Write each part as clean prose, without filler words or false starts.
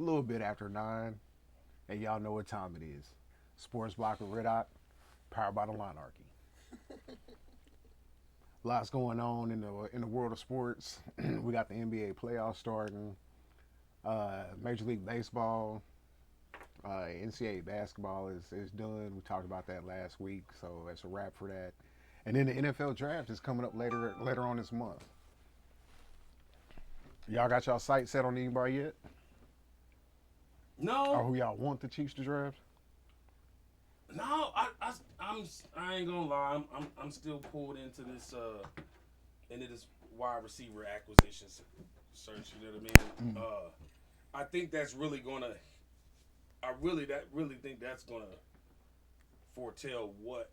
little bit after 9, and y'all know what time it is. Sports Block with Riddock, powered by the Monarchy. Lots going on in the world of sports. We got the NBA playoffs starting, Major League Baseball, NCAA basketball is done. We talked about that last week, so that's a wrap for that. And then the NFL draft is coming up later on this month. Y'all got y'all sights set on anybody yet? No. Or who y'all want the Chiefs to draft? No, I ain't gonna lie. I'm still pulled into this wide receiver acquisition search. You know what I mean? I think that's really gonna. I really think that's gonna foretell what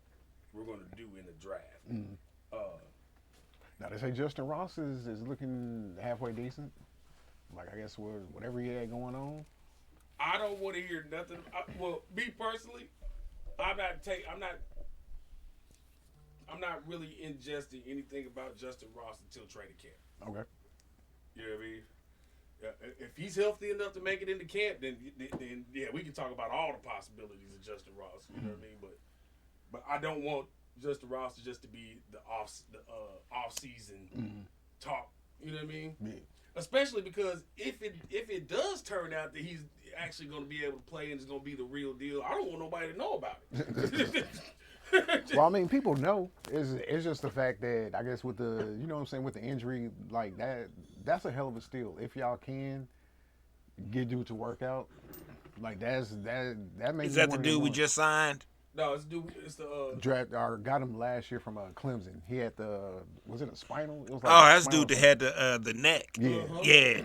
we're gonna do in the draft. Now they say Justin Ross is looking halfway decent. Like I guess whatever he had going on. I don't want to hear nothing. Well, me personally, I'm not really ingesting anything about Justin Ross until training camp. Okay. You know what I mean? If he's healthy enough to make it into camp, then yeah, we can talk about all the possibilities of Justin Ross. You know what I mean? But I don't want Justin Ross to be the off season talk. You know what I mean? Yeah. Especially because if it does turn out that he's actually going to be able to play and it's going to be the real deal, I don't want nobody to know about it. Well, I mean, people know. It's just the fact that I guess with the with the injury like that's a hell of a steal. If y'all can get dude to work out, like that makes. Is that the dude we just signed? No, it's the draft or got him last year from Clemson. He had was it a spinal? It was like that's dude that had the neck. Yeah. Yeah.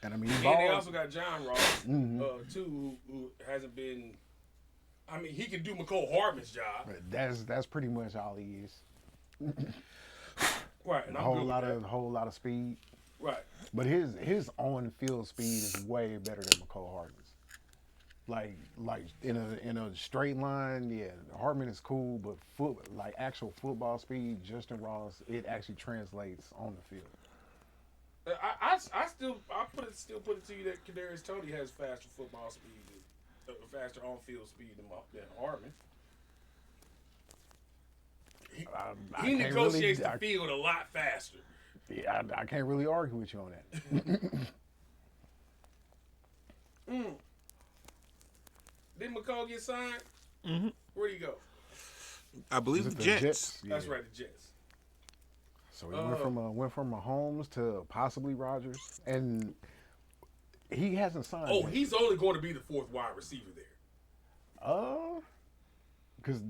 And I mean, and they also got John Ross too, who hasn't been. I mean, he can do McCole Hardman's job. That's pretty much all he is. Right, and a whole lot of speed. Right, but his on field speed is way better than McCole Hardman's. Like in a straight line, yeah, Hardman is cool, but actual football speed, Justin Ross, it actually translates on the field. I still put it to you that Kadarius Toney has faster football speed, faster on field speed than Hardman. He negotiates the field a lot faster. Yeah, I can't really argue with you on that. Didn't McCall get signed? Mm-hmm. Where'd he go? I believe the Jets. Yeah. That's right, the Jets. So he went from Mahomes to possibly Rodgers, and he hasn't signed. Oh, yet. He's only going to be the fourth wide receiver there. Because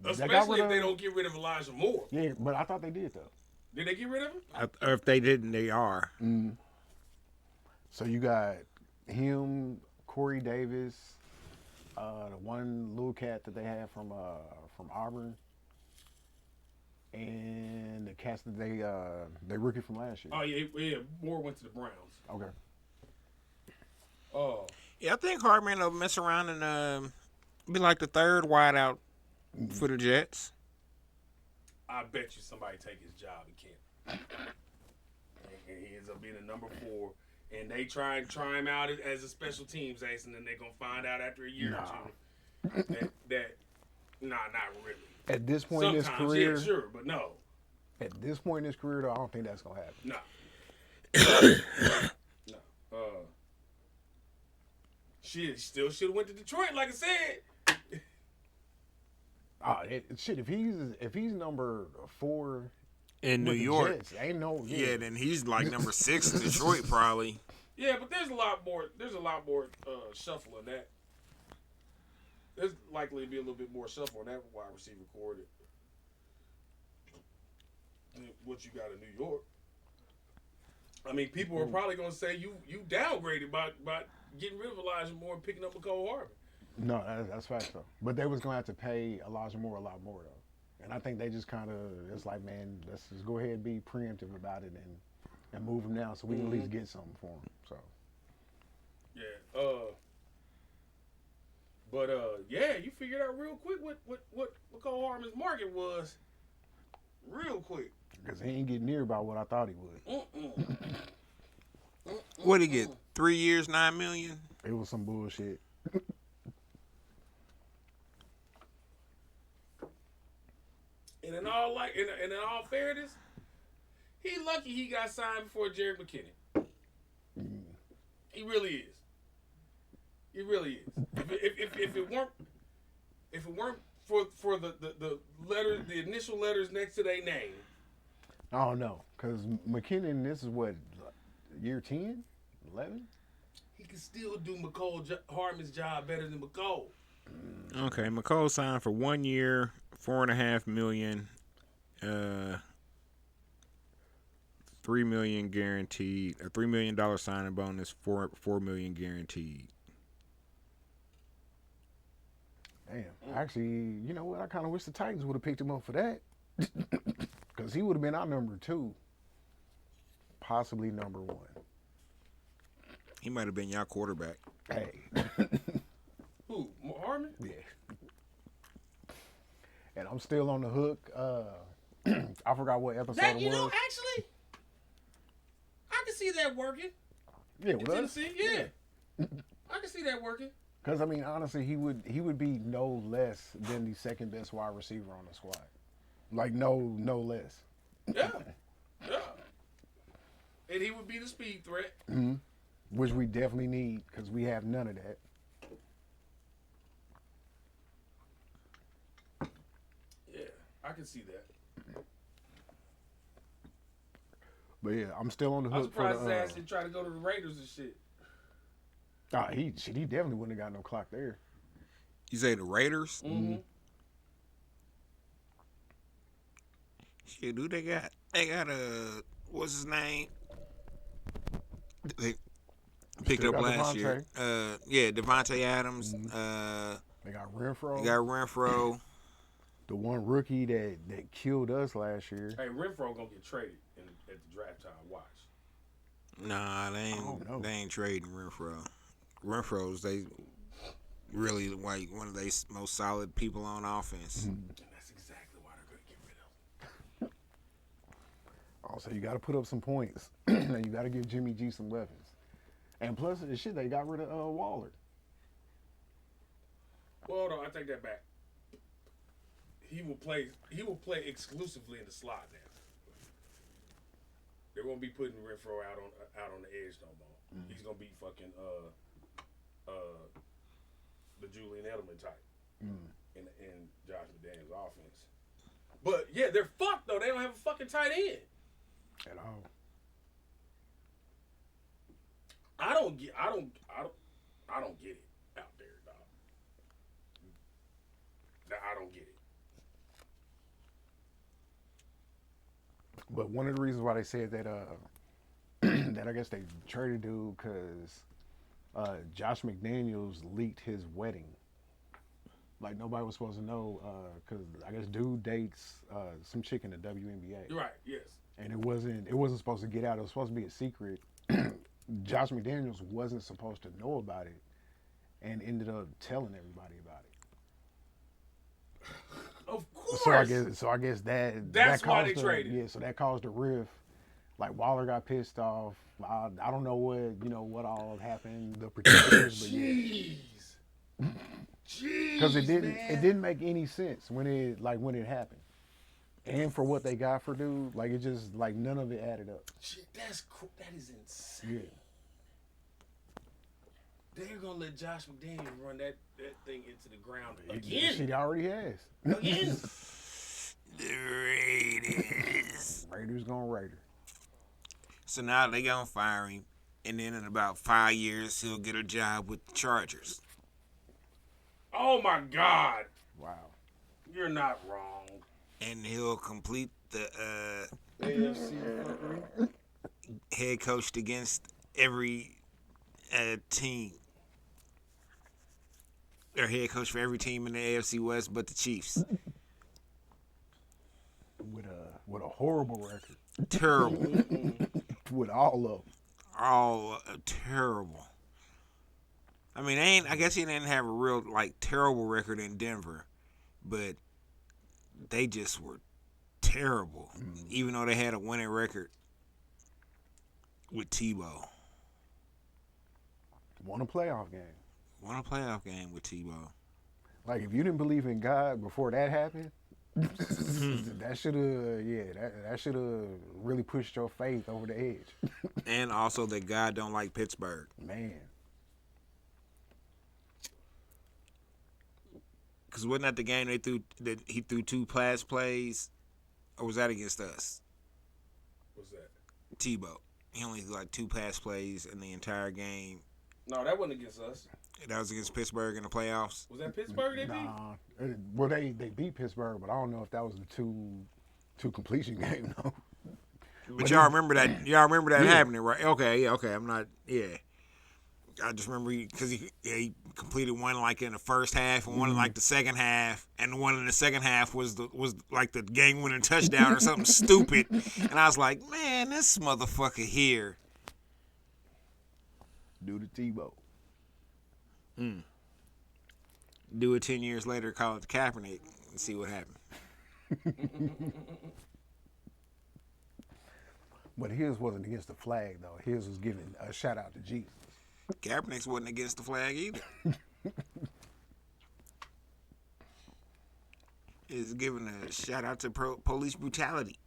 especially if they don't get rid of Elijah Moore. Yeah, but I thought they did though. Did they get rid of him? Or if they didn't, they are. Mm-hmm. So you got him, Corey Davis, the one little cat that they have from Auburn, and the cats that they rookie from last year. Oh yeah. Moore went to the Browns. Okay. Oh. Yeah, I think Hardman will mess around and be like the third wideout for the Jets. I bet you somebody take his job in camp. And he ends up being a number 4. And they try him out as a special teams ace, and then they're going to find out after a year or two that not really. At this point in his career. Yeah, sure, but no. At this point in his career, though, I don't think that's going to happen. No. No. Shit, still should have went to Detroit, like I said. If he's number 4 in New York, Jets, ain't no. Yeah, then he's like number 6 in Detroit, probably. Yeah, but there's a lot more. Shuffle in that. There's likely to be a little bit more shuffle on that wide receiver core than what you got in New York. I mean, people are probably going to say you downgraded by getting rid of Elijah Moore and picking up McCole Hardman. No, that's fact though. But they was going to have to pay Elijah Moore a lot more though, and I think they just kind of it's like, man, let's just go ahead and be preemptive about it and move him now so we can at least get something for him. So. Yeah. But yeah, you figured out real quick what McCole Hardman's market was. Real quick. Because he ain't getting near about what I thought he would. What did he get? 3 years, $9 million. It was some bullshit. And in all fairness, he lucky he got signed before Jared McKinnon. He really is. He really is. If it weren't for the letters, the initial letters next to their name. I don't know, because McKinnon, this is what, year 10? 11? He can still do Hardman's job better than McCall. Okay, McCall signed for 1 year, $4.5 million, $3 million guaranteed, a $3 million signing bonus, $4 million guaranteed. Damn. Actually, you know what? I kind of wish the Titans would have picked him up for that. Because he would have been our number 2. Possibly number 1. He might have been your quarterback. Hey. Who? Hardman? Yeah. And I'm still on the hook. I forgot what episode it was. Actually, I can see that working. Yeah, In with us? Tennessee, yeah. I can see that working. Because, I mean, honestly, he would be no less than the second best wide receiver on the squad. Like, no less. Yeah. Yeah. And he would be the speed threat. Mm-hmm. Which we definitely need, because we have none of that. Yeah, I can see that. But, yeah, I'm still on the I'm hook for surprised his the... ass didn't try to go to the Raiders and shit. He definitely wouldn't have got no clock there. You say the Raiders? Mm-hmm. Shit, dude, they got what's his name? They picked Still up got last year. Yeah, Devontae Adams. They got Renfro. They got Renfro. The one rookie that killed us last year. Hey, Renfro gonna get traded at the draft time. Watch. Nah, they ain't trading Renfro. Renfro's they really like one of the most solid people on offense. And that's exactly why they're gonna get rid of him. Also, you got to put up some points. And you got to give Jimmy G some weapons. And plus, the shit, they got rid of Waller. Well, hold on, I take that back. He will play exclusively in the slot now. They won't be putting Renfro out on the edge no more. He's gonna be fucking the Julian Edelman type in Josh McDaniels' offense. But yeah, they're fucked though. They don't have a fucking tight end At all. I don't get it out there, dog. I don't get it. But one of the reasons why they said that that I guess they traded dude because Josh McDaniels leaked his wedding. Like nobody was supposed to know because I guess dude dates some chick in the WNBA. You're right. Yes. And it wasn't supposed to get out. It was supposed to be a secret. Josh McDaniels wasn't supposed to know about it, and ended up telling everybody about it. Of course. So I guess That's that why caused they traded. Yeah, so that caused a rift. Like Waller got pissed off. I don't know what all happened, the particulars, but yeah. Jeez. Because it didn't make any sense when it happened, and for what they got for dude, like it just like none of it added up. Shit, that's cool. That is insane. Yeah. They're gonna let Josh McDaniels run that thing into the ground again. She already has. Again. The Raiders. Raiders gonna Raider. So now they gonna fire him, and then in about 5 years he'll get a job with the Chargers. Oh my God. Wow. You're not wrong. And he'll complete the AFC fuckery. head coached against every team. They're head coach for every team in the AFC West but the Chiefs. With a horrible record. Terrible. With all of them. All terrible. I mean, I guess he didn't have a real terrible record in Denver, but they just were terrible. Even though they had a winning record with Tebow. won a playoff game. Won a playoff game with Tebow. Like if you didn't believe in God before that happened, that should have that should have really pushed your faith over the edge. And also that God don't like Pittsburgh. Man, Because wasn't that the game that he threw two pass plays, or was that against us? What's that? Tebow. He only threw like two pass plays in the entire game. No, that wasn't against us. That was against Pittsburgh in the playoffs. Was that Pittsburgh they beat? nah. Well, they beat Pittsburgh, but I don't know if that was the two completion game though. But y'all remember that? Y'all remember that Yeah. happening, right? Okay, yeah, okay. I'm not. Yeah, I just remember because he completed one like in the first half and one in like the second half, and the one in the second half was like the game winning touchdown or something stupid, and I was like, man, this motherfucker here. Do the Tebow. Do it 10 years later, call it the Kaepernick, and see what happened. But his wasn't against the flag though. His was giving a shout out to Jesus. Kaepernick's wasn't against the flag either. It's giving a shout out to police brutality.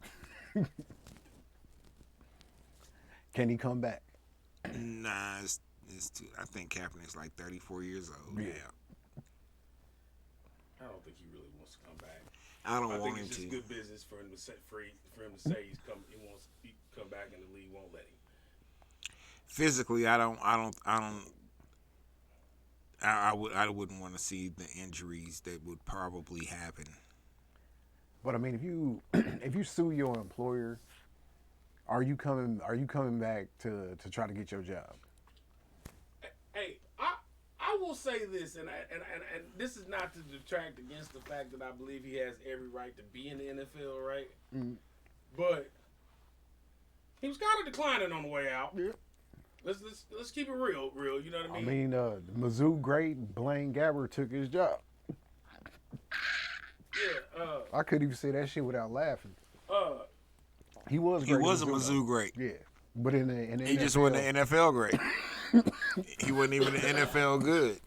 Can he come back? Nah, it's too, I think Kaepernick's like 34 years old. Yeah. I don't think he really wants to come back. I don't I want think him it's just to. good business for him to say he wants to come back and the league won't let him. Physically, I wouldn't want to see the injuries that would probably happen. But I mean, if you sue your employer, are you coming back to try to get your job? Hey, I will say this, and this is not to detract against the fact that I believe he has every right to be in the NFL, right? Mm. But he was kind of declining on the way out. Yeah. Let's keep it real. You know what I I mean? mean, Mizzou great Blaine Gabbert took his job. Yeah. I couldn't even say that shit without laughing. He was He great. was a at Mizzou great. Yeah, but in the He NFL, just wasn't an NFL great. He wasn't even an NFL good.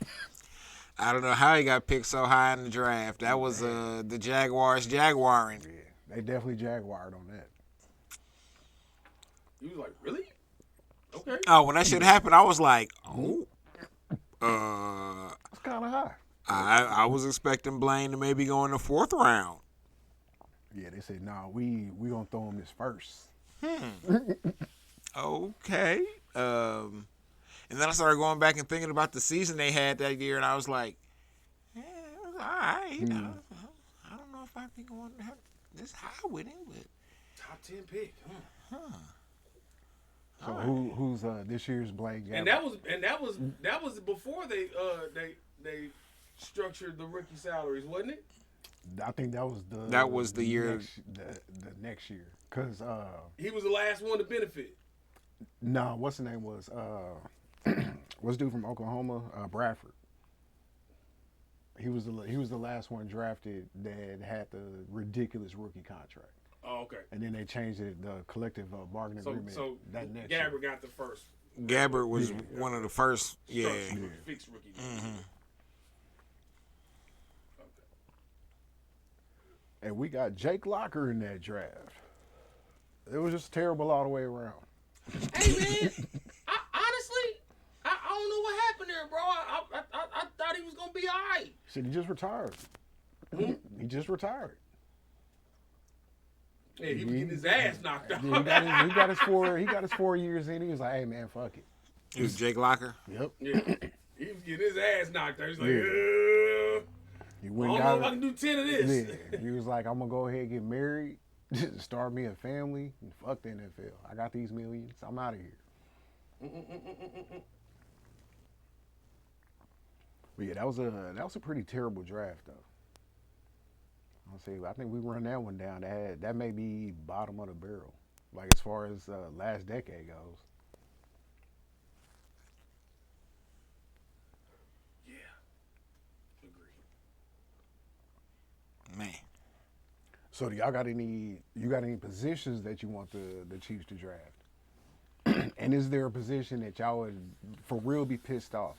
I don't know how he got picked so high in the draft. That was the Jaguars jaguaring. Yeah, they definitely jaguared on that. He was like, really? Okay. Oh, when that shit happened, I was like, oh. It's kind of high. I was expecting Blaine to maybe go in the fourth round. Yeah, they said, nah, we gonna throw him this first. Okay. And then I started going back and thinking about the season they had that year, and I was like, yeah, it was all right. I don't know if I'd be going to have this high with him, but Top 10 pick. So who's this year's Blaine Gabbert? And that was before they structured the rookie salaries, wasn't it? I think that was the year the next year, cause He was the last one to benefit. no, what's the name was what's dude from Oklahoma, Bradford. He was the last one drafted that had the ridiculous rookie contract. Oh, okay. And then they changed it, the collective bargaining agreement. So that next Gabbert year. got the first. Gabbert was one of the first. Yeah. Structured fixed rookie. Okay. And we got Jake Locker in that draft. It was just terrible all the way around. Hey man, honestly, I don't know what happened there, bro. I thought he was gonna be alright. Shit, he just retired. He just retired. Yeah, he was getting his ass knocked out. Yeah, he got his 4 years in. He was like, hey man, fuck it. It was Jake Locker. Yep. Yeah, he was getting his ass knocked out. He's like, He I went don't down. know if I can do 10 of this. Yeah. He was like, I'm gonna go ahead and get married, start me a family, and fuck the NFL. I got these millions. I'm out of here. But yeah, that was a pretty terrible draft though. I'll see. I think we run that one down. That may be bottom of the barrel, like as far as last decade goes. Yeah, agree. Man. So do y'all got any positions that you want the Chiefs to draft? And is there a position that y'all would for real be pissed off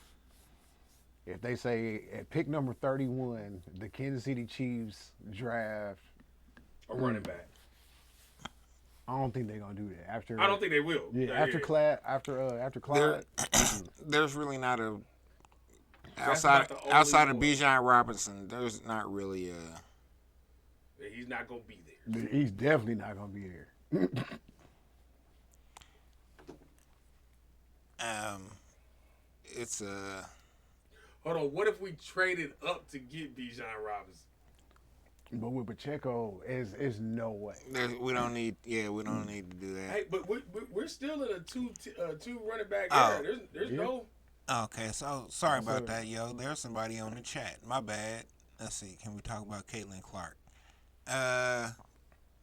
if they say at pick number 31, the Kansas City Chiefs draft? A running back. I don't think they're gonna do that after. I don't think they will. Yeah, after Clyde, after Clyde. There's really not a That's outside about the only outside of one. Bijan Robinson. There's not really He's not gonna be there. He's definitely not gonna be there. it's Hold on. What if we traded up to get Bijan Robinson? But with Pacheco, is no way. we don't need we don't need to do that. Hey, but we're still in a two running back Oh. era. There's no. Okay, so sorry about that, yo. There's somebody on the chat. My bad. Let's see. Can we talk about Caitlin Clark?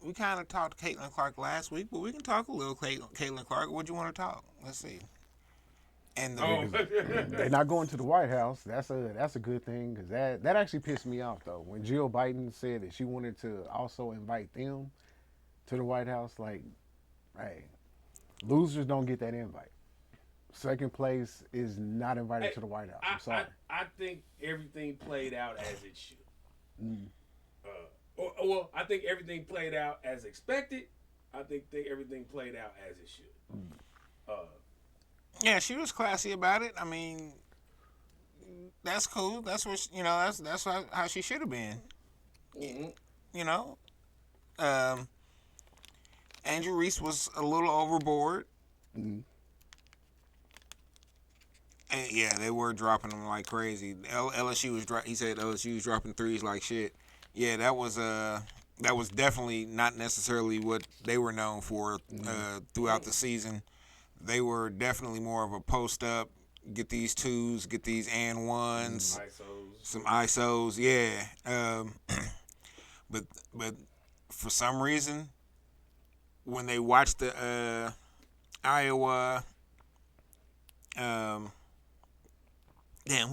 We kind of talked Caitlin Clark last week, but we can talk a little Caitlin Clark. What do you want to talk? Let's see. And They're not going to the White House. That's a good thing because that actually pissed me off though. When Jill Biden said that she wanted to also invite them to the White House, like, hey, losers don't get that invite. Second place is not invited to the White House. I'm sorry. I think everything played out as it should. Well, I think everything played out as expected. I think everything played out as it should. yeah, she was classy about it. I mean, that's cool. That's what that's how she should have been. Mm-hmm. You know, Andrew Reese was a little overboard. Mm-hmm. And yeah, they were dropping them like crazy. LSU was he said LSU was dropping threes like shit. Yeah, that was definitely not necessarily what they were known for throughout the season. They were definitely more of a post up, get these twos, get these and ones, some ISOs, yeah. But for some reason, when they watched the Iowa, who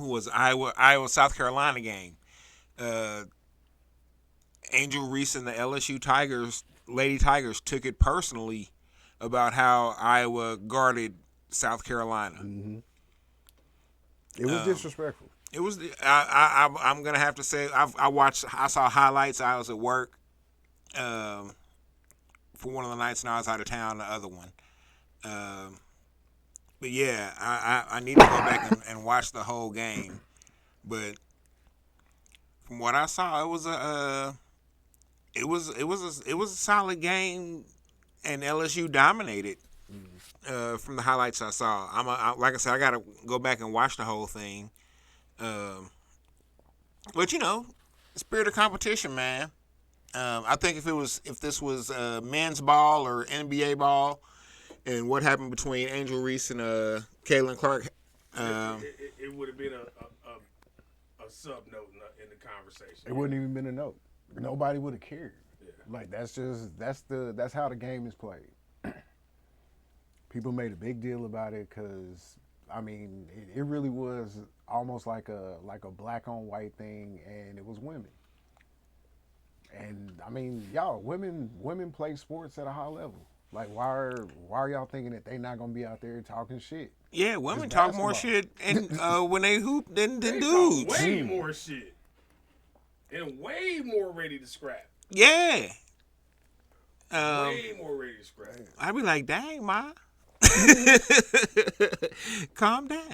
was Iowa South Carolina game, Angel Reese and the LSU Lady Tigers took it personally about how Iowa guarded South Carolina. Mm-hmm. It was disrespectful. It was. I'm gonna have to say I saw highlights. I was at work for one of the nights, and I was out of town the other one. But yeah, I need to go back and watch the whole game. But from what I saw, it was a solid game, and LSU dominated. From the highlights I saw, like I said, I gotta go back and watch the whole thing. But spirit of competition, man. I think if this was men's ball or NBA ball, and what happened between Angel Reese and Caitlin Clark, it would have been a sub note in the conversation. It wouldn't even been a note. Nobody would have cared. Yeah. Like that's how the game is played. People made a big deal about it because I mean it really was almost like a black on white thing, and it was women. And I mean, y'all, women play sports at a high level. Like, why are y'all thinking that they not gonna be out there talking shit? Yeah, women talk more shit and when they hoop than they dudes. Talk way more shit and way more ready to scrap. Yeah. Way more ready to scrap. I'd be like, dang, ma. Calm down.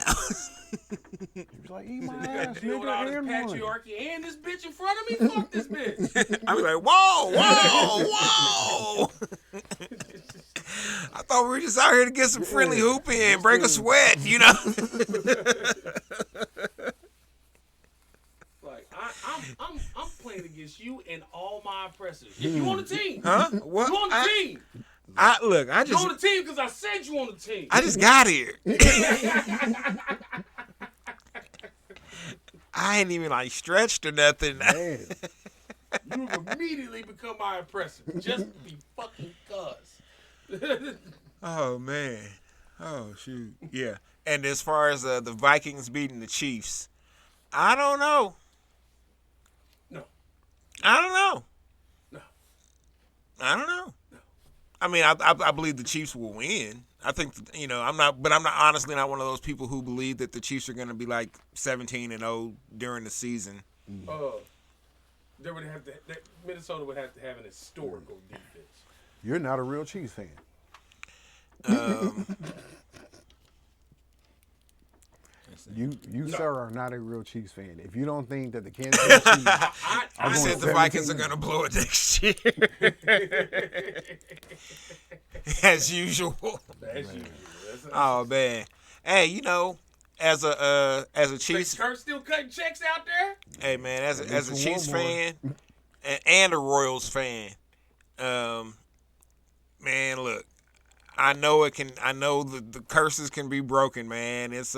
You be like, eat my You got ass, to deal with all nigga, this and one. patriarchy and this bitch in front of me. Fuck this bitch. I'd be like, whoa. I thought we were just out here to get some friendly hooping and break a sweat, Like I'm playing against you and all my oppressors. You on the team? Huh? What? You on the team? I You on the team because I said you on the team. I just got here. I ain't even like stretched or nothing. Man. You have immediately become my oppressor. Just be fucking cuz. Oh man. Oh shoot. Yeah. And as far as the Vikings beating the Chiefs, I don't know. No. I don't know. No. I don't know. No. I mean, I believe the Chiefs will win. I think I'm not, but I'm not honestly not one of those people who believe that the Chiefs are going to be like 17-0 during the season. They would have to. Minnesota would have to have an historical defense. You're not a real Chiefs fan. Um, You sir, are not a real Chiefs fan. If you don't think that the Kansas City Chiefs I said the Vikings are going to blow it next year, as usual. That's usual. Oh man, hey, as a Chiefs, Kurt still cutting checks out there. hey man, as a for Chiefs one more. fan and a Royals fan, man, look, I know the curses can be broken, man. It's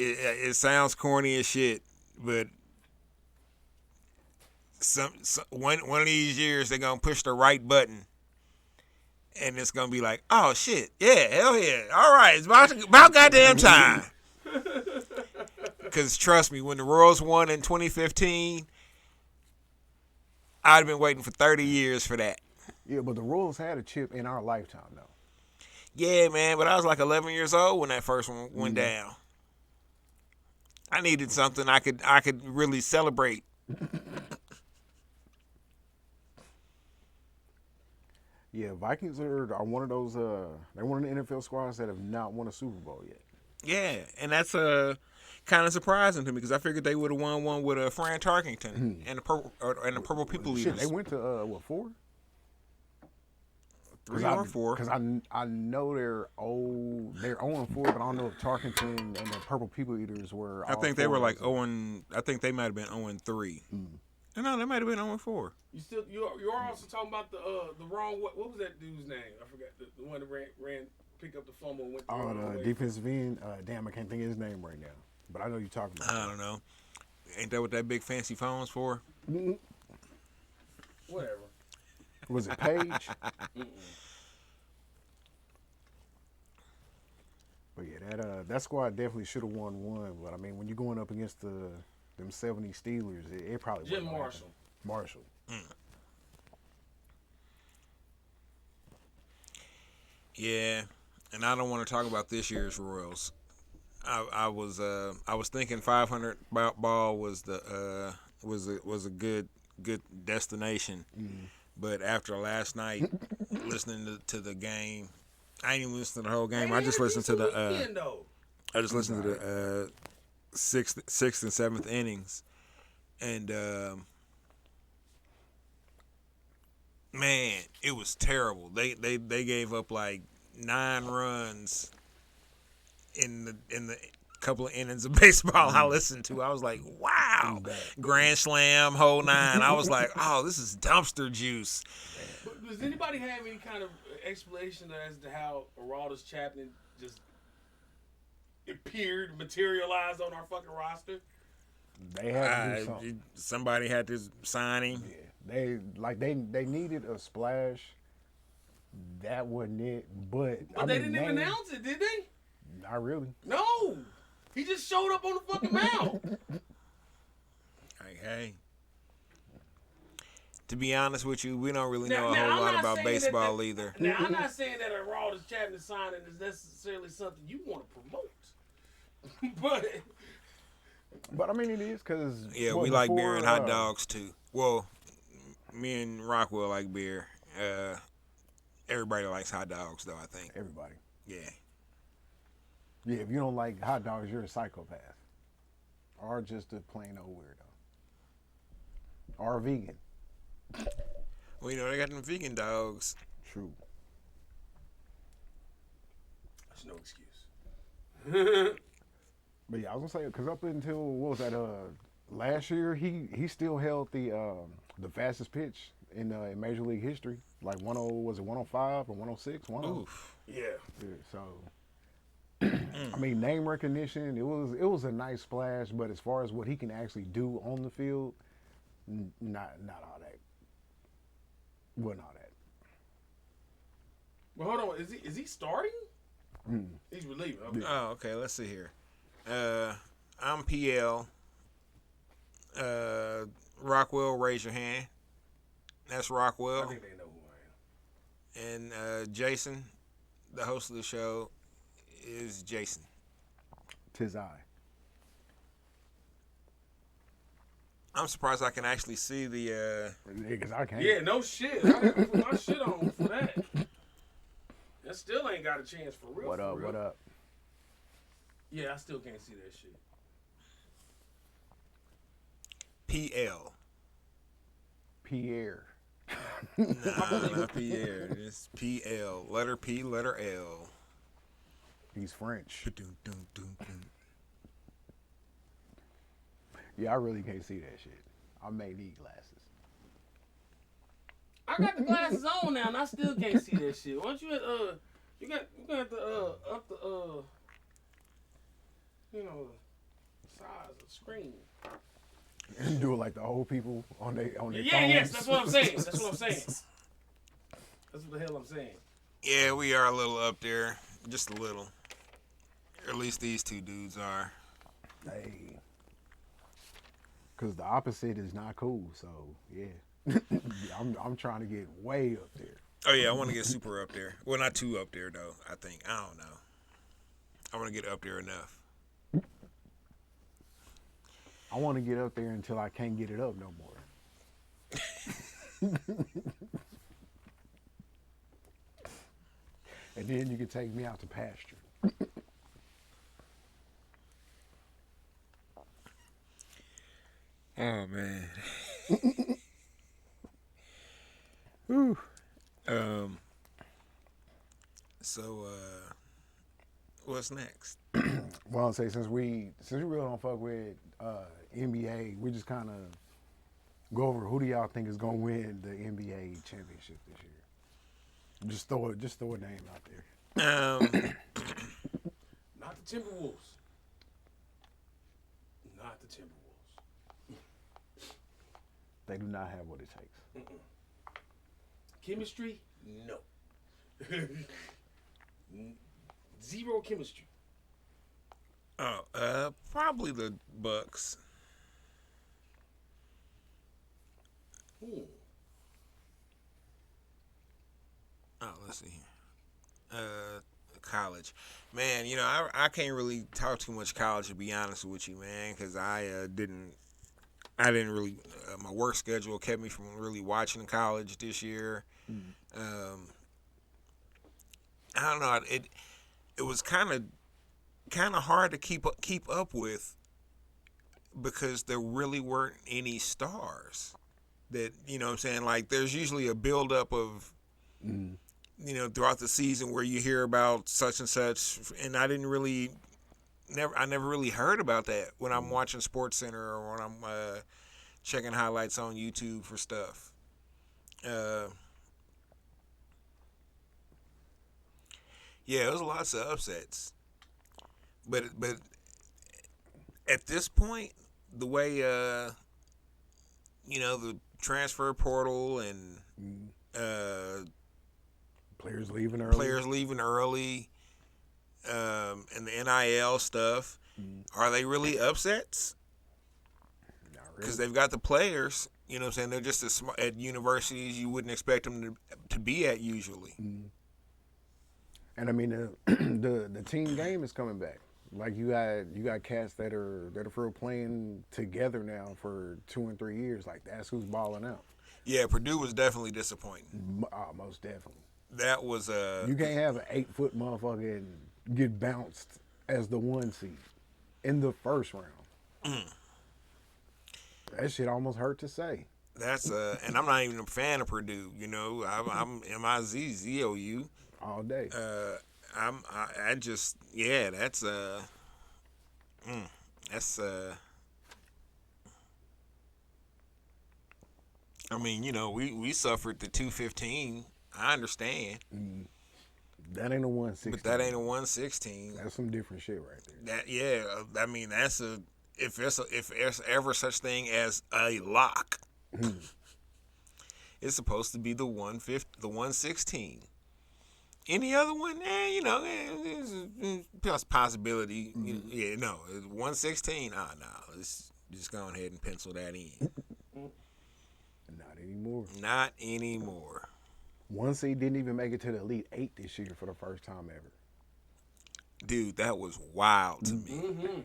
it sounds corny as shit, but one of these years they're gonna push the right button, and it's gonna be like, oh shit, yeah, hell yeah, all right, it's about goddamn time. Because trust me, when the Royals won in 2015, I'd been waiting for 30 years for that. Yeah, but the Royals had a chip in our lifetime, though. Yeah, man, but I was like 11 years old when that first one went down. I needed something I could really celebrate. Yeah, Vikings are one of those. They're one of the NFL squads that have not won a Super Bowl yet. Yeah, and that's kind of surprising to me because I figured they would have won one with Fran Tarkington and the Purple People Shit, Eaters. they went to what 4? 3 or 4. Because I know they're old. They're 0-4, but I don't know if Tarkenton and the Purple People Eaters were. I all think they four were of like those. 0. I think they might have been 0-3. No, they might have been 0-4. You're also talking about the wrong. What was that dude's name? I forgot the one that ran pick up the fumble and went the Oh, wrong the way. defensive end. Damn, I can't think of his name right now. But I know you're talking about. I don't know. Ain't that what that big fancy phone's for? Whatever. Was it Page? But yeah, that squad definitely should have won one. But I mean, when you're going up against them 70 Steelers, it probably Jim wasn't gonna Marshall. happen. Marshall. Yeah, and I don't want to talk about this year's Royals. I was thinking 500 ball was a good destination, but after last night, listening to the game, I ain't even listened to the whole game. I just listened to the sixth and seventh innings, and man, it was terrible. They gave up like 9 runs in the couple of innings of baseball I listened to. I was like, wow, grand slam, whole 9. I was like, oh, this is dumpster juice. But does anybody have any kind of explanation as to how Aroldis Chapman just materialized on our fucking roster? They had to do something. Somebody had to sign him. Yeah, they needed a splash. That wasn't it. But they didn't even announce it, did they? Not really. No. He just showed up on the fucking mound. Hey. To be honest with you, we don't really know a Now, whole I'm lot not about saying baseball that, either. Now, I'm not saying that a Aroldis Chapman signing is necessarily something you want to promote. But I mean, it is because Yeah, we like beer and hot dogs too. Well, me and Rockwell like beer. Everybody likes hot dogs, though, I think. Everybody. Yeah. Yeah, if you don't like hot dogs, you're a psychopath, or just a plain old weirdo, or a vegan. Well, they got them vegan dogs. True. That's no excuse. But yeah, I was gonna say because up until what was that? Last year, he still held the fastest pitch in Major League history. Like 105 or 106? Oof. Yeah. So, I mean, name recognition. It was a nice splash, but as far as what he can actually do on the field, not all that. Wasn't all that. Well, hold on. Is he starting? He's relieving. Okay. Oh, okay. Let's see here. I'm PL. Rockwell, raise your hand. That's I Rockwell. think they know who I am. And Jason, the host of the show is Jason. Tis I. I'm surprised I can actually see the. Because I can't. Yeah, no shit. I had to put my shit on for that. That still ain't got a chance for real. What for up? real. What up? Yeah, I still can't see that shit. PL. Pierre. Nah, not Pierre. It's PL. Letter P, letter L. He's French. Ba-dum-dum-dum-dum. Yeah, I really can't see that shit. I may need glasses. I got the glasses on now, and I still can't see that shit. Why don't you you got the up the you know, size of the screen. Do it like the old people on their Yeah, phones. yes, that's what I'm saying. That's what I'm saying. That's what the hell I'm saying. Yeah, we are a little up there. Just a little. Or at least these two dudes are. Hey. Because the opposite is not cool, so yeah. I'm trying to get way up there. Oh, yeah, I want to get super up there. Well, not too up there, though, I think. I don't know. I want to get up there enough. I want to get up there until I can't get it up no more. And then you can take me out to pasture. Oh, man. Whew. So, what's next? Well, I'll say since we really don't fuck with NBA, we just kind of go over who do y'all think is gonna win the NBA championship this year. Just throw a name out there. Not the Timberwolves. Not the Timberwolves. They do not have what it takes. Chemistry? No. Zero chemistry. Oh, probably the Bucks. Oh, let's see here. College, man. You know, I can't really talk too much college to be honest with you, man, because I didn't really. My work schedule kept me from really watching college this year. I don't know. It was kind of hard to keep up with because there really weren't any stars. That, you know what I'm saying, like there's usually a buildup of you know, throughout the season where you hear about such and such, and I never really heard about that when I'm watching Sports Center or when I'm checking highlights on YouTube for stuff. Yeah, it was lots of upsets, but at this point, the way you know, the transfer portal and Players leaving early, and the NIL stuff. Are they really upsets? Not Because really. they've got the players. You know what I'm saying? They're just as smart at universities you wouldn't expect them to be at usually. And I mean the team game is coming back. Like you got cats that are for real playing together now for 2 and 3 years. Like that's who's balling out. Yeah, Purdue was definitely disappointing. Most definitely. That was You can't have an 8-foot motherfucker and get bounced as the 1 seed in the first round. That shit almost hurt to say. That's and I'm not even a fan of Purdue. You know, I'm MIZZOU. All day. I just that's I mean, you know, we suffered the 215. I understand, That ain't a 116. but that ain't a 116. That's some different shit right there. I mean, that's if there's ever such thing as a lock, it's supposed to be the 116. Any other one? You know, there's a possibility. Yeah, no, 116. No, let's just go ahead and pencil that in. Not anymore. Not anymore. One seed didn't even make it to the Elite Eight this year for the first time ever. Dude, that was wild to me. Mm-hmm.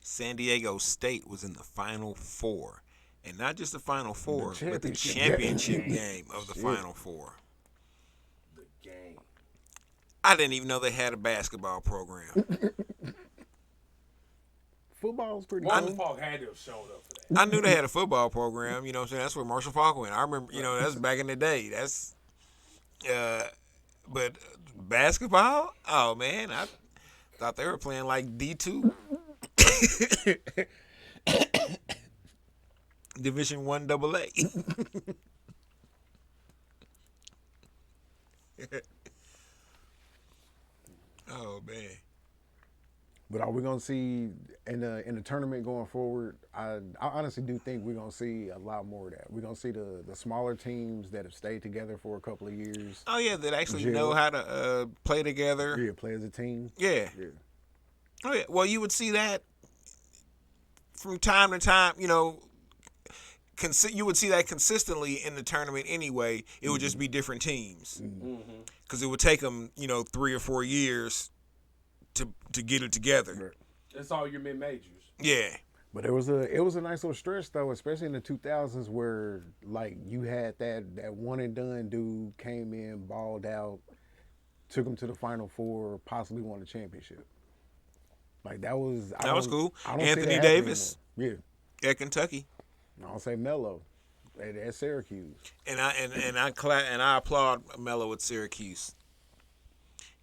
San Diego State was in the Final Four. And not just the Final Four, but the championship championship game. game of the Shit. Final Four. The game. I didn't even know they had a basketball program. Football's pretty Marshall cool. Falk had to have shown up for that. I knew they had a football program. You know what I'm saying? That's where Marshall Falk went. I remember, that's back in the day. That's, but basketball? Oh, man. I thought they were playing like D2. Division 1 AA. Oh, man. But are we gonna see in the tournament going forward? I honestly do think we're gonna see a lot more of that. We're gonna see the smaller teams that have stayed together for a couple of years. Oh, yeah, that actually Jill. know how to play together. Yeah, play as a team. Yeah. Yeah. Oh, yeah. Well, you would see that from time to time, you would see that consistently in the tournament anyway. It would just be different teams. Because it would take them, 3 or 4 years to get it together. Right. That's all your mid-majors. Yeah. But it was a nice little stretch though, especially in the 2000s where like you had that one and done dude came in, balled out, took him to the Final Four, possibly won the championship. Like that was cool. I don't see Anthony that Davis. anymore. Yeah. At Kentucky. I don't say Melo at Syracuse. And I applaud Melo at Syracuse.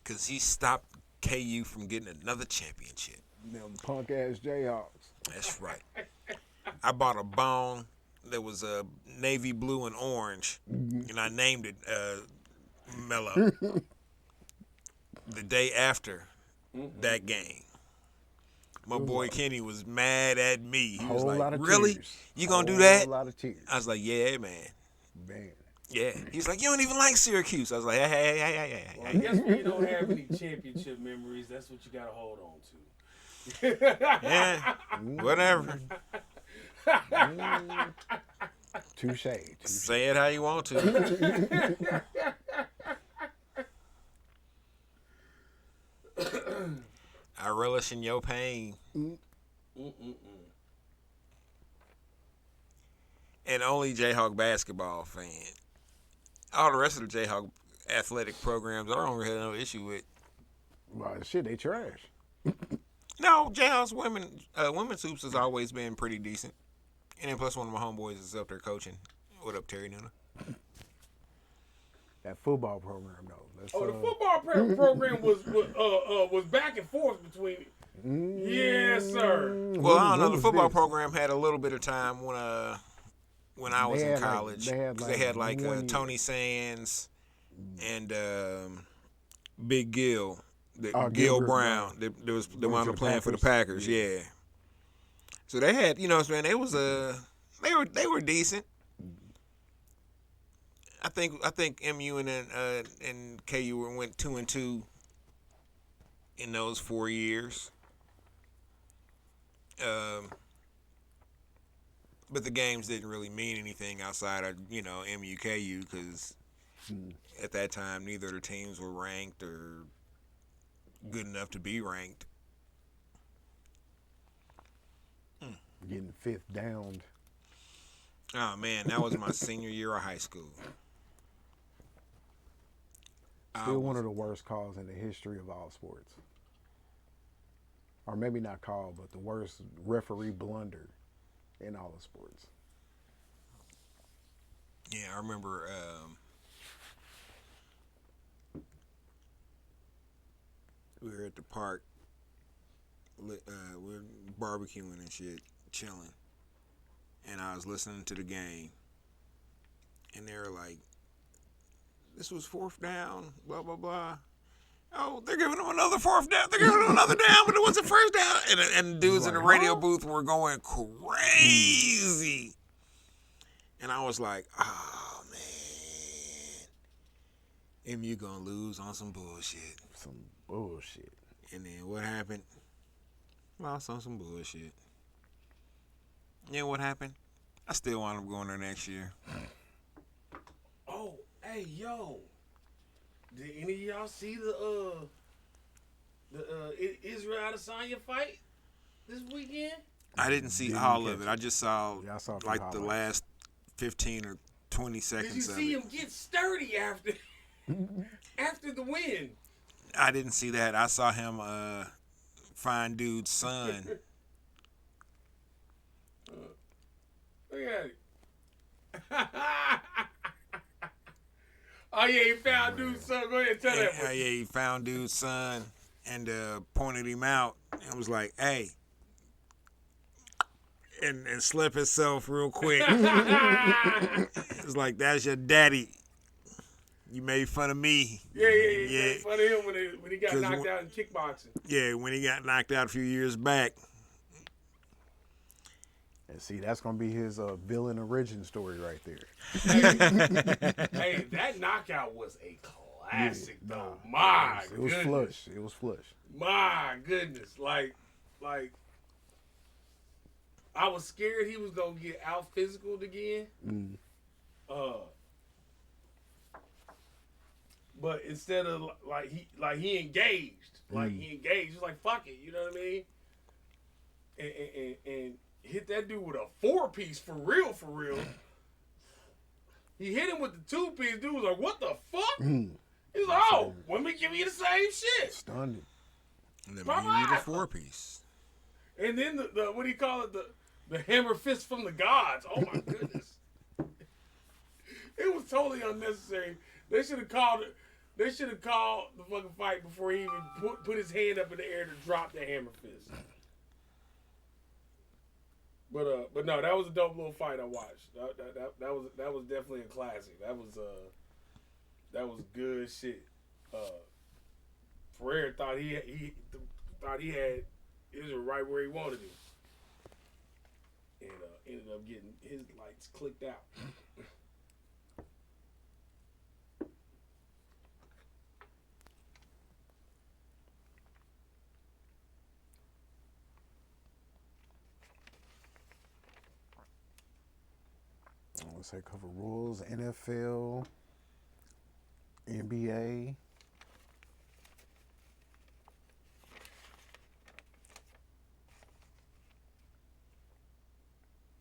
Because he stopped KU from getting another championship. Them punk ass Jayhawks. That's right. I bought a bone that was navy blue and orange, and I named it Mellow. The day after that game, my boy Kenny was mad at me. He was Whole lot like, of "Really? tears. You gonna do Whole that?" lot of tears. I was like, "Yeah, man. Man. Yeah." He's like, "You don't even like Syracuse." I was like, "Hey." Well, I guess when you don't have any championship memories, that's what you got to hold on to. Yeah, whatever. Touche. Say it how you want to. I relish in your pain. And only Jayhawk basketball fan. All the rest of the Jayhawk athletic programs, I don't really have no issue with. Well, shit, they trash. No, Jayhawks women's hoops has always been pretty decent. And then plus one of my homeboys is up there coaching. What up, Terry Nuna? That football program, though. Let's, The football program was back and forth between. Yes, sir. Well, I don't know. What The was football this? program had a little bit of time when I was They in had, like- college. they had, 'Cause like, they had like 1 year. Tony Sands and Big Gil, Oh, Gil Gilbert Brown. They wound to up the playing for the Packers. Packers. Yeah. So they had, man, they were decent. I think MU and KU went 2-2 in those 4 years. But the games didn't really mean anything outside of, MU-KU because at that time neither of the teams were ranked or good enough to be ranked. Getting fifth downed. Oh, man, that was my senior year of high school. Still one of the worst calls in the history of all sports. Or maybe not call, but the worst referee blunder in all of sports. Yeah, I remember we were at the park. We were barbecuing and shit, chilling. And I was listening to the game. And they were like, this was fourth down, blah, blah, blah. Oh, they're giving them another fourth down. They're giving them another down, but it was a first down. And the dudes in the radio booth were going crazy. And I was like, oh, man. MU gonna lose on some bullshit. Some bullshit. And then what happened? Lost on some bullshit. You know what happened? I still wound up going there next year. Oh, Hey, yo, did any of y'all see the Israel Adesanya fight this weekend? I didn't see Didn't all catch of it. it. I just saw Yeah, I saw a few like the highlights. last 15 or 20 Did you seconds of see it. him get sturdy after the win? I didn't see that. I saw him find dude's son. Look at it. Oh yeah, he found dude's son. Go ahead and tell And, that one. yeah, he found dude's son and pointed him out and was like, "Hey," and slept himself real quick. It's like, "That's your daddy. You made fun of me." Yeah. Made fun of him when he got 'Cause knocked out in kickboxing. Yeah, when he got knocked out a few years back. And see, that's gonna be his villain origin story right there. Hey, that knockout was a classic, though. Nah, My it was goodness. flush. It was flush. My goodness. Like, I was scared he was gonna get out physical again. But instead of he engaged. He engaged. He's like, fuck it, you know what I mean? And hit that dude with a 4-piece for real. He hit him with the 2-piece. Dude was like, what the fuck? He's like, oh, let me give you the same shit. Stunned him. And then he need a 4-piece. And then the what do you call it? The hammer fist from the gods. Oh my goodness. It was totally unnecessary. They should have called it. They should have called the fucking fight before he even put his hand up in the air to drop the hammer fist. But no, that was a dope little fight I watched. That was definitely a classic. That was good shit. Ferrer thought he had Israel right where he wanted him, and ended up getting his lights clicked out. Let's say cover rules, NFL, NBA.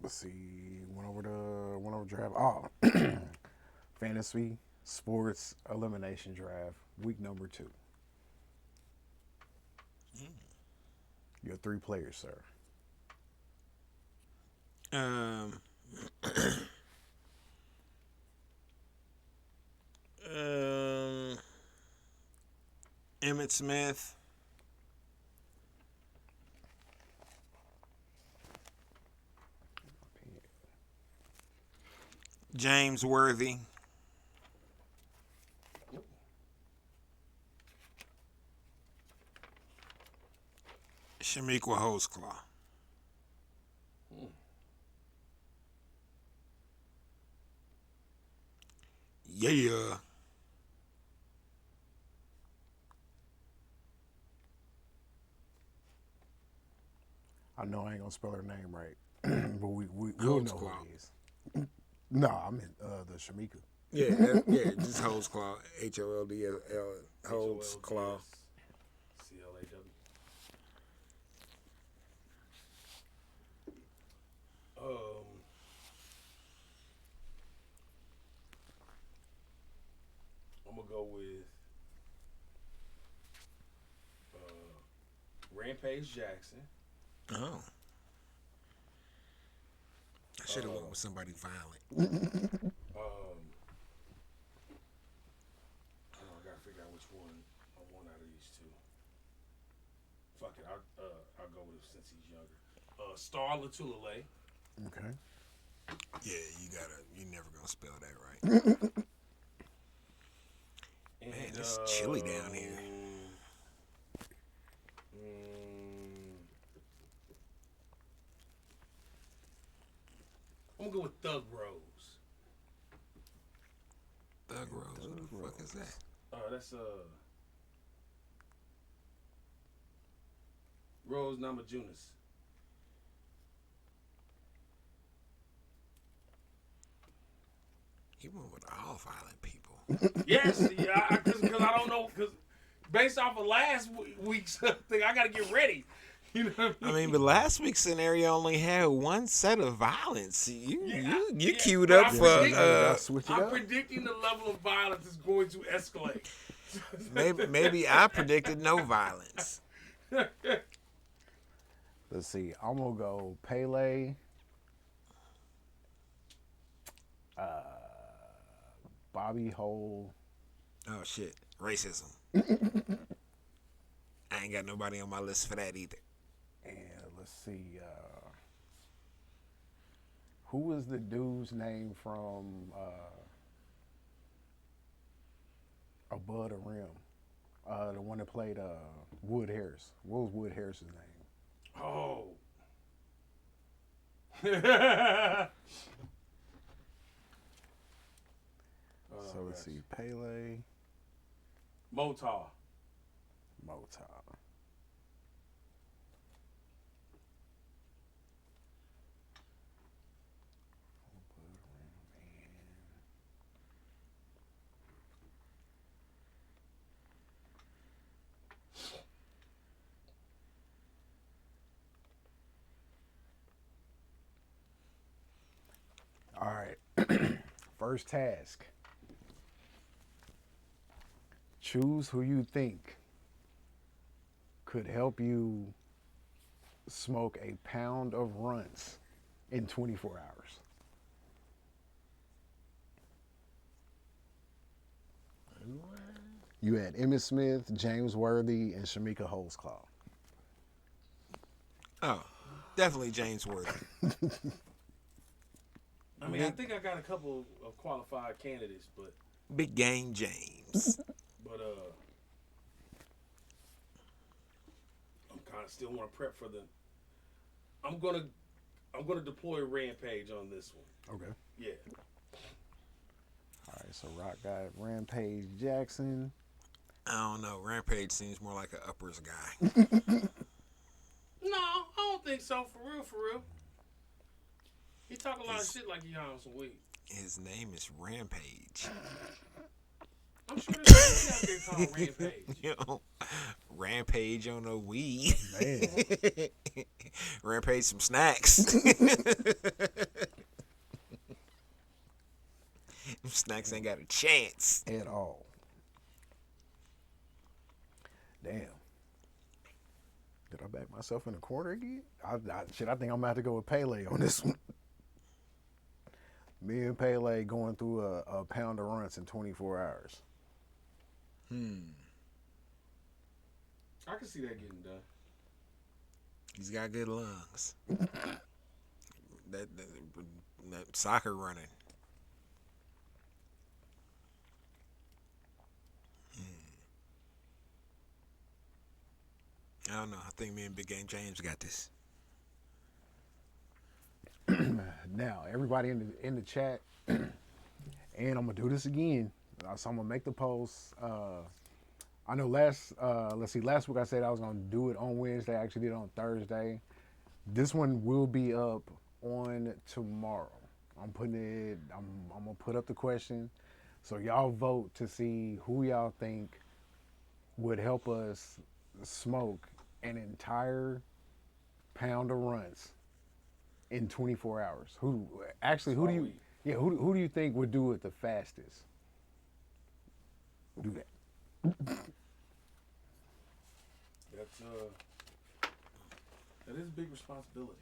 Let's see. Went over draft. Oh, fantasy sports elimination draft week number 2. Your 3 players, sir. Emmitt Smith, James Worthy, Shamiqua Holtzclaw. Yeah. I know I ain't gonna spell her name right, but we'll know who it is. No, I meant the Shamika. Yeah, just Holtzclaw. HOLDL, Holtzclaw. CLAW. I'm gonna go with Rampage Jackson. Oh. I should have went with somebody violent. I gotta figure out which one I want out of these two. Fuck it, I'll go with him since he's younger. Star Latulele. Okay. Yeah, you're never gonna spell that right. And, Man, it's chilly down here. I'm gonna go with Thug Rose. Thug Rose, who the fuck is that? That's Rose Namajunas. He went with all violent people. Yes, yeah, because I don't know, because based off of last week's thing, I got to get ready. You know what I I mean? mean, but last week's scenario only had one set of violence. You queued but up for gotta switch it I'm up. predicting the level of violence is going to escalate. maybe I predicted no violence. Let's see. I'm gonna go Pele, Bobby Hole. Oh shit, racism. I ain't got nobody on my list for that either. And let's see, who was the dude's name from Above the Rim? The one that played Wood Harris. What was Wood Harris's name? Oh. So let's see, Pele, Motar. Motown. All right. First task. Choose who you think could help you smoke a pound of runts in 24 hours. You had Emmitt Smith, James Worthy, and Shamika Holesclaw. Oh, definitely James Worthy. I mean, I think I got a couple of qualified candidates, but Big Game James. I'm kind of still want to prep for the. I'm gonna deploy Rampage on this one. Okay. Yeah. All right, so Rock got Rampage Jackson. I don't know. Rampage seems more like an uppers guy. No, I don't think so. For real. He talk a lot of shit like he on some weed. His name is Rampage. I'm sure there's a lady out there called Rampage. You know, Rampage on no weed. Man. Rampage some snacks. Them snacks ain't got a chance. At all. Damn. Did I back myself in the corner again? I think I'm going to have to go with Pele on this one. Me and Pele going through a pound of runts in 24 hours. I can see that getting done. He's got good lungs. that soccer running. I don't know. I think me and Big Game James got this. Now, everybody in the chat, and I'm gonna do this again. So I'm gonna make the post. I know last week I said I was gonna do it on Wednesday. I actually did it on Thursday. This one will be up on tomorrow. I'm gonna put up the question, so y'all vote to see who y'all think would help us smoke an entire pound of runts in 24 hours. Who do you think would do it the fastest? Do that. That is a big responsibility.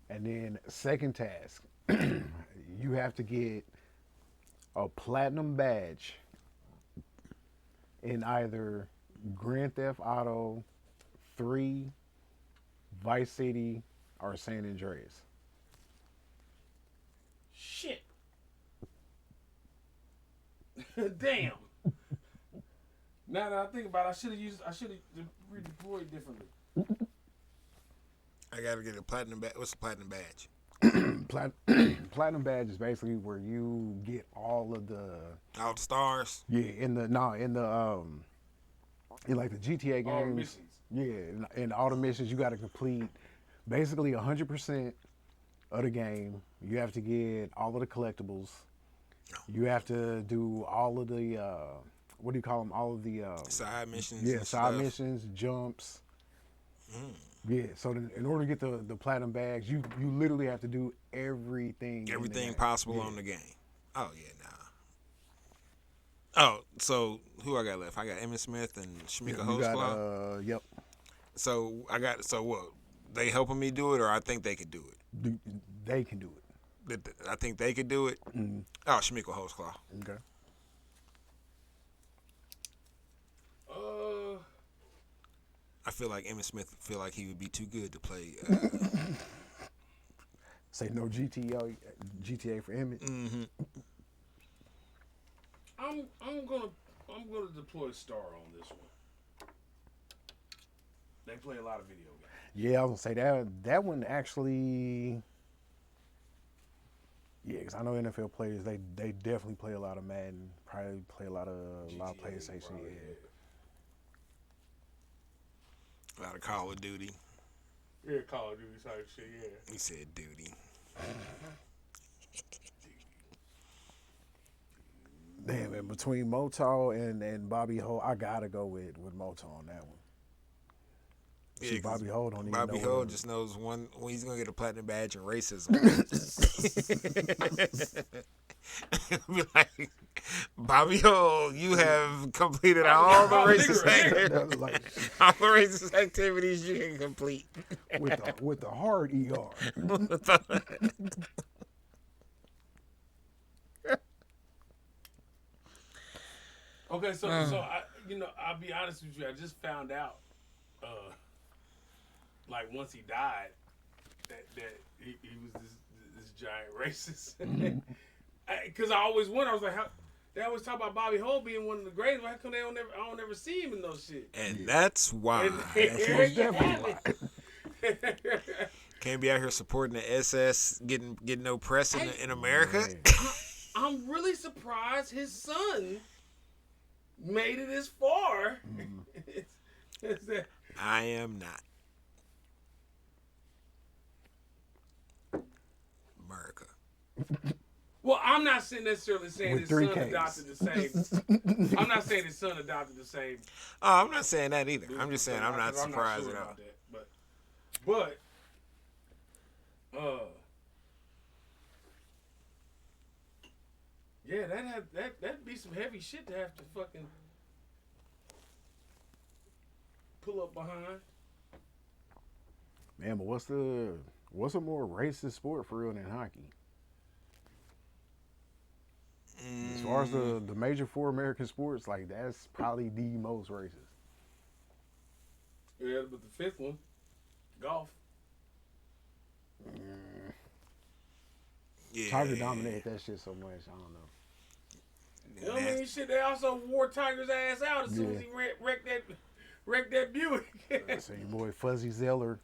And then second task, you have to get a platinum badge in either Grand Theft Auto 3, Vice City, or San Andreas. Shit. Damn. Now that I think about it, I should have redeployed differently. I gotta get a platinum badge. What's a platinum badge? Platinum badge is basically where you get all the stars. Yeah, in like the GTA games. All the missions. Yeah, in all the missions you got to complete basically 100% of the game. You have to get all of the collectibles. You have to do all of the what do you call them? All of the Side missions. yeah, and side stuff. missions, jumps. Yeah, so in order to get the platinum bags, you literally have to do everything. in the Everything game. possible Yeah. on the game. Oh yeah, nah. Oh, so who I got left? I got Emmitt Smith and Shamika You got Hostclaw. yep. So so what? They helping me do it, or I think they could do it. They can do it. I think they could do it. Oh, Shamika Hostclaw. Okay. I feel like Emmitt Smith feel like he would be too good to play. Say no GTA for Emmett. I'm gonna deploy Star on this one. They play a lot of video games. Yeah, I was gonna say that one actually. Yeah, because I know NFL players they definitely play a lot of Madden. Probably play a lot of GTA, PlayStation. probably, A lot of Call of Duty. Yeah, Call of Duty type shit. Yeah. He said duty. Damn, man, between Moto and Bobby Ho, I gotta go with Moto on that one. Yeah, See, 'cause Bobby Ho don't even Bobby know. Ho just knows when he's gonna get a platinum badge in racism. Be like, Bobby Ho, you have completed all the racist activities. like, All the racist activities you can complete. with the hard ER. Okay, so I'll be honest with you. I just found out, like once he died, that he was this giant racist. Because I always wonder, I was like, how they always talk about Bobby Ho being one of the greatest. How come I don't ever see him in those shit? And that's why. Here you have it. Can't be out here supporting the SS, getting no press in America. I'm really surprised his son made it as far. I am not. America. Well, I'm not necessarily saying With his three son Ks. adopted the same. I'm not saying his son adopted the same. Oh, I'm not saying that either. I'm just saying I'm not surprised sure at all. about that, but yeah, that'd be some heavy shit to have to fucking pull up behind. Man, but what's a more racist sport for real than hockey? As far as the major four American sports, like that's probably the most racist. Yeah, but the fifth one, golf. Yeah. Tiger dominated that shit so much. I don't know. You know what I mean? Shit, they also wore Tiger's ass out as soon as he wrecked that Buick. So your boy Fuzzy Zeller,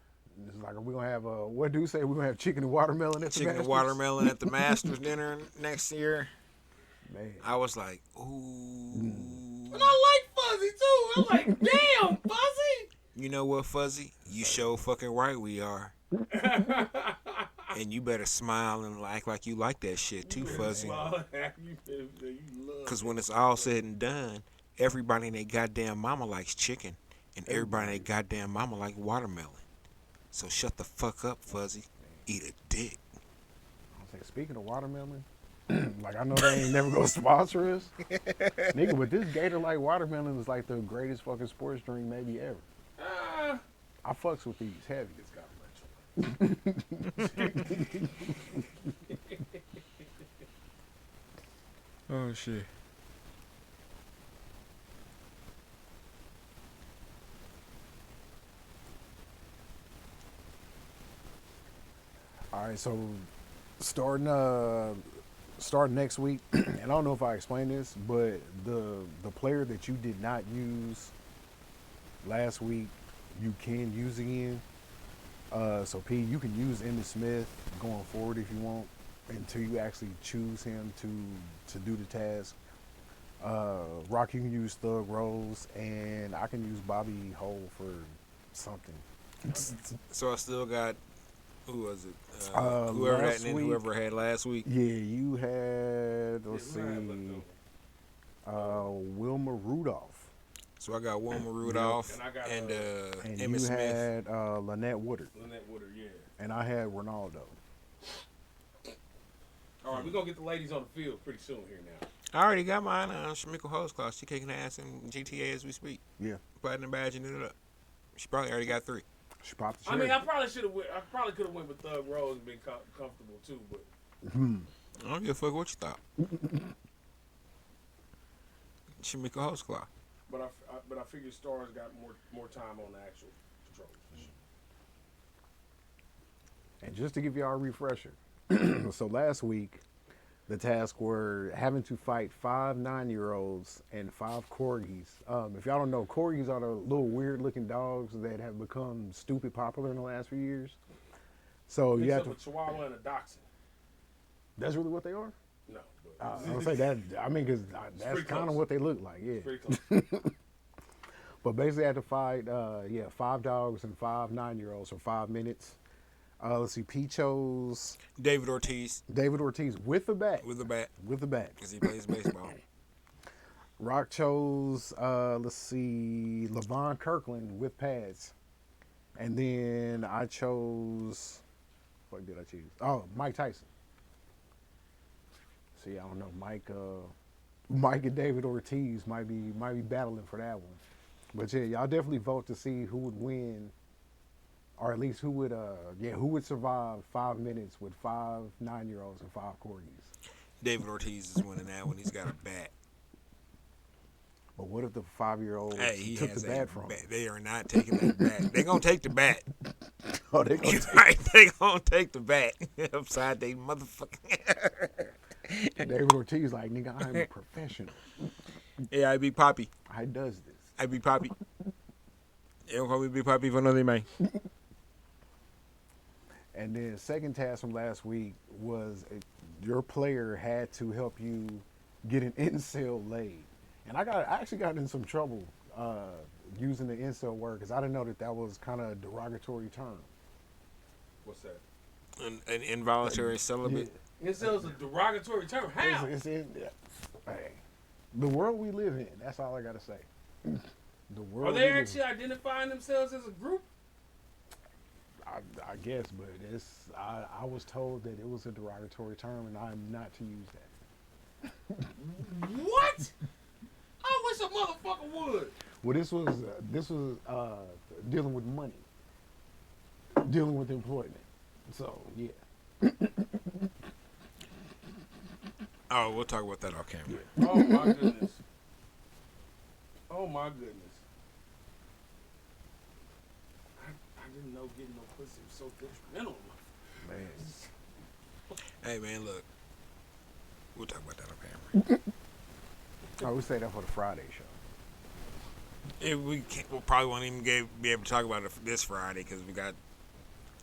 it's like we gonna have what do you say? We gonna have chicken and watermelon at the Chicken and Masters? watermelon at the Masters dinner next year. Man, I was like, ooh. And I like Fuzzy too. I'm like, damn, Fuzzy. You know what, Fuzzy? You show fucking right we are. And you better smile and act like you like that shit too, Fuzzy. Because when it's all said and done, everybody in their goddamn mama likes chicken. And everybody in their goddamn mama like watermelon. So shut the fuck up, Fuzzy. Eat a dick. I was like, speaking of watermelon, like I know they ain't never gonna sponsor us, nigga. But this Gator like watermelon is like the greatest fucking sports drink maybe ever. I fucks with these heavy. It's got electrolytes. Oh, shit. All right, so starting next week, and I don't know if I explained this, but the player that you did not use last week, you can use again. So P, you can use Emmitt Smith going forward if you want, until you actually choose him to do the task. Rock, you can use Thug Rose, and I can use Bobby Hole for something. So I still got Who was it? Whoever Last that and week, whoever had last week. yeah, you had, let's Yeah, who I had see, left over? Wilma Rudolph. So I got Wilma Rudolph And I got, and And Emmitt you Smith. had Lynette Woodard. Lynette Woodard, yeah. And I had Ronaldo. All right, we're going to get the ladies on the field pretty soon here now. I already got mine. Shamika Holtzclaw. She kicking ass in GTA as we speak. Yeah. Platinum badging it up. She probably already got 3. She popped the I cherry. mean, I probably could have went with Thug Rose and been comfortable too, but I don't give a fuck what you thought. Shamika Holtzclaw. but I figured Stars got more time on the actual controls. And just to give y'all a refresher, so last week, the tasks were having to fight 5 9-year-olds and 5 corgis. If y'all don't know, corgis are the little weird-looking dogs that have become stupid popular in the last few years. So you have to. A Chihuahua and a Dachshund. That's really what they are. No, I but would say that. I mean, because that's pretty kind of close. what they look like. Yeah. pretty close. But basically, I had to fight, 5 dogs and 5 9-year-olds for 5 minutes. Let's see, P chose David Ortiz David Ortiz with the bat. with the bat With the bat. because he plays baseball. Rock chose, let's see, Levon Kirkland with pads. And then I chose, what did I choose? Oh, Mike Tyson. See, I don't know, Mike and David Ortiz might be battling for that one. But yeah, y'all definitely vote to see who would win, or at least who would survive 5 minutes with 5 9-year-olds and 5 corgis. David Ortiz is winning that one. He's got a bat. But what if the 5-year-old Hey, he took has the a bat from him? bat. They are not taking that bat. They're going to take the bat. Oh, they gonna Right, they going to take the bat upside they motherfucking. David Ortiz like, nigga, I'm a professional. Yeah, I be Poppy. I does this. I be Poppy. They don't call me Big Poppy for nothing, man. And then second task from last week was your player had to help you get an incel laid. And I actually got in some trouble using the incel word because I didn't know that was kind of a derogatory term. What's that? An involuntary celibate. It was a derogatory term. How? Hey, the world we live in. That's all I gotta say. The world. Are we they live in. actually identifying themselves as a group? I guess, but I was told that it was a derogatory term, and I'm not to use that. What? I wish a motherfucker would. Well, this was dealing with money, dealing with employment. So yeah. Oh, we'll talk about that off camera. Oh my goodness. Oh my goodness. I didn't know getting no pussy was so detrimental. Man. Hey, man, look. We'll talk about that off camera. I would say that for the Friday show. We'll probably won't even be able to talk about it this Friday because we got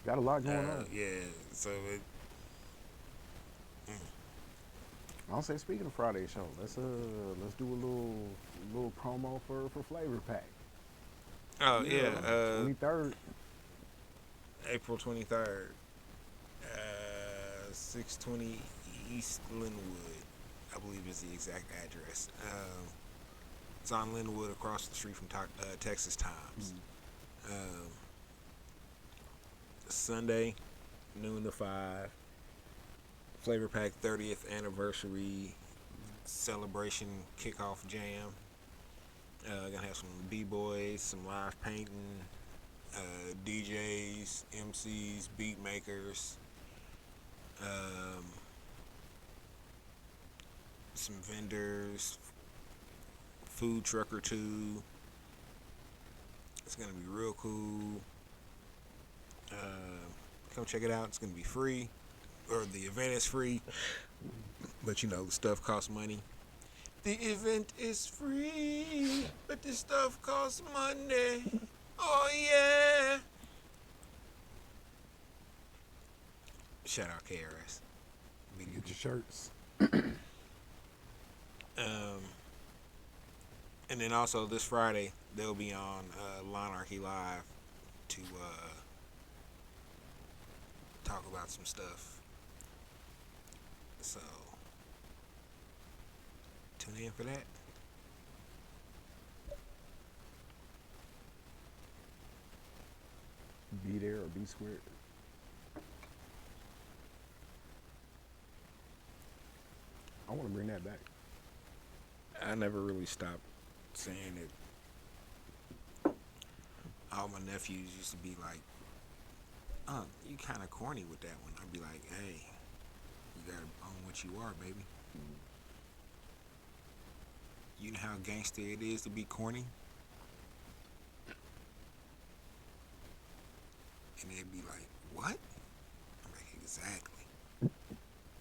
Got a lot going on. yeah. So I'll say, speaking of Friday show, let's do a little promo for Flavor Pack. oh yeah, 23rd. April 23rd, 620 East Linwood, I believe is the exact address. It's on Linwood across the street from Texas Times. Sunday, noon to 5. Flavor Pack 30th anniversary celebration kickoff jam. Gonna have some b-boys, some live painting, DJs, MCs, beat makers, some vendors, food truck or two. It's gonna be real cool. Come check it out. It's gonna be free, or the event is free, but you know the stuff costs money. The event is free, but the stuff costs money. Oh yeah. Shout out KRS. Get your shirts. And then also this Friday they'll be on Lonarchy Live to talk about some stuff. So tune in for that. Be there or be squared. I want to bring that back. I never really stopped saying it. All my nephews used to be like, you kind of corny with that one. I'd be like, hey, you gotta own what you are, baby. You know how gangster it is to be corny? And they'd be like, what? I'm like, exactly.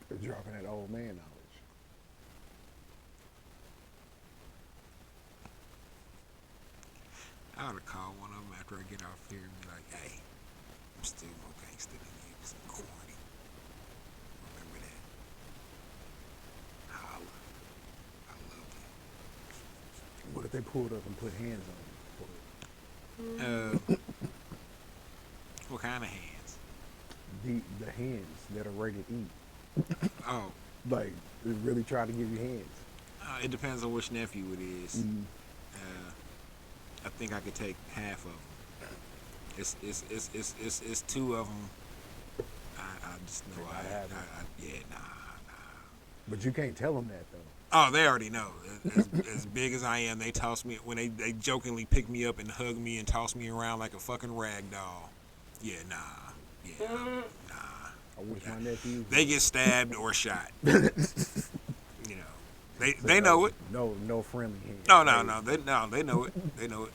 They're dropping that old man knowledge. I ought to call one of them after I get off here and be like, hey, I'm still more gangster than you because I'm corny. Remember that. Holla. I love What if they pulled up and put hands on you. What kind of hands? the hands that are rated E? Oh, Like, they really try to give you hands. it depends on which nephew it is. Mm-hmm. I think I could take half of them. It's two of them. I just know They gotta have it. yeah, nah. But you can't tell them that, though. Oh, they already know. As big as I am, they toss me when they jokingly pick me up and hug me and toss me around like a fucking rag doll. Yeah, nah. Yeah, nah. I wish my nephews... They get stabbed or shot. You know, they know it. No friendly hands. No, they know it. They know it.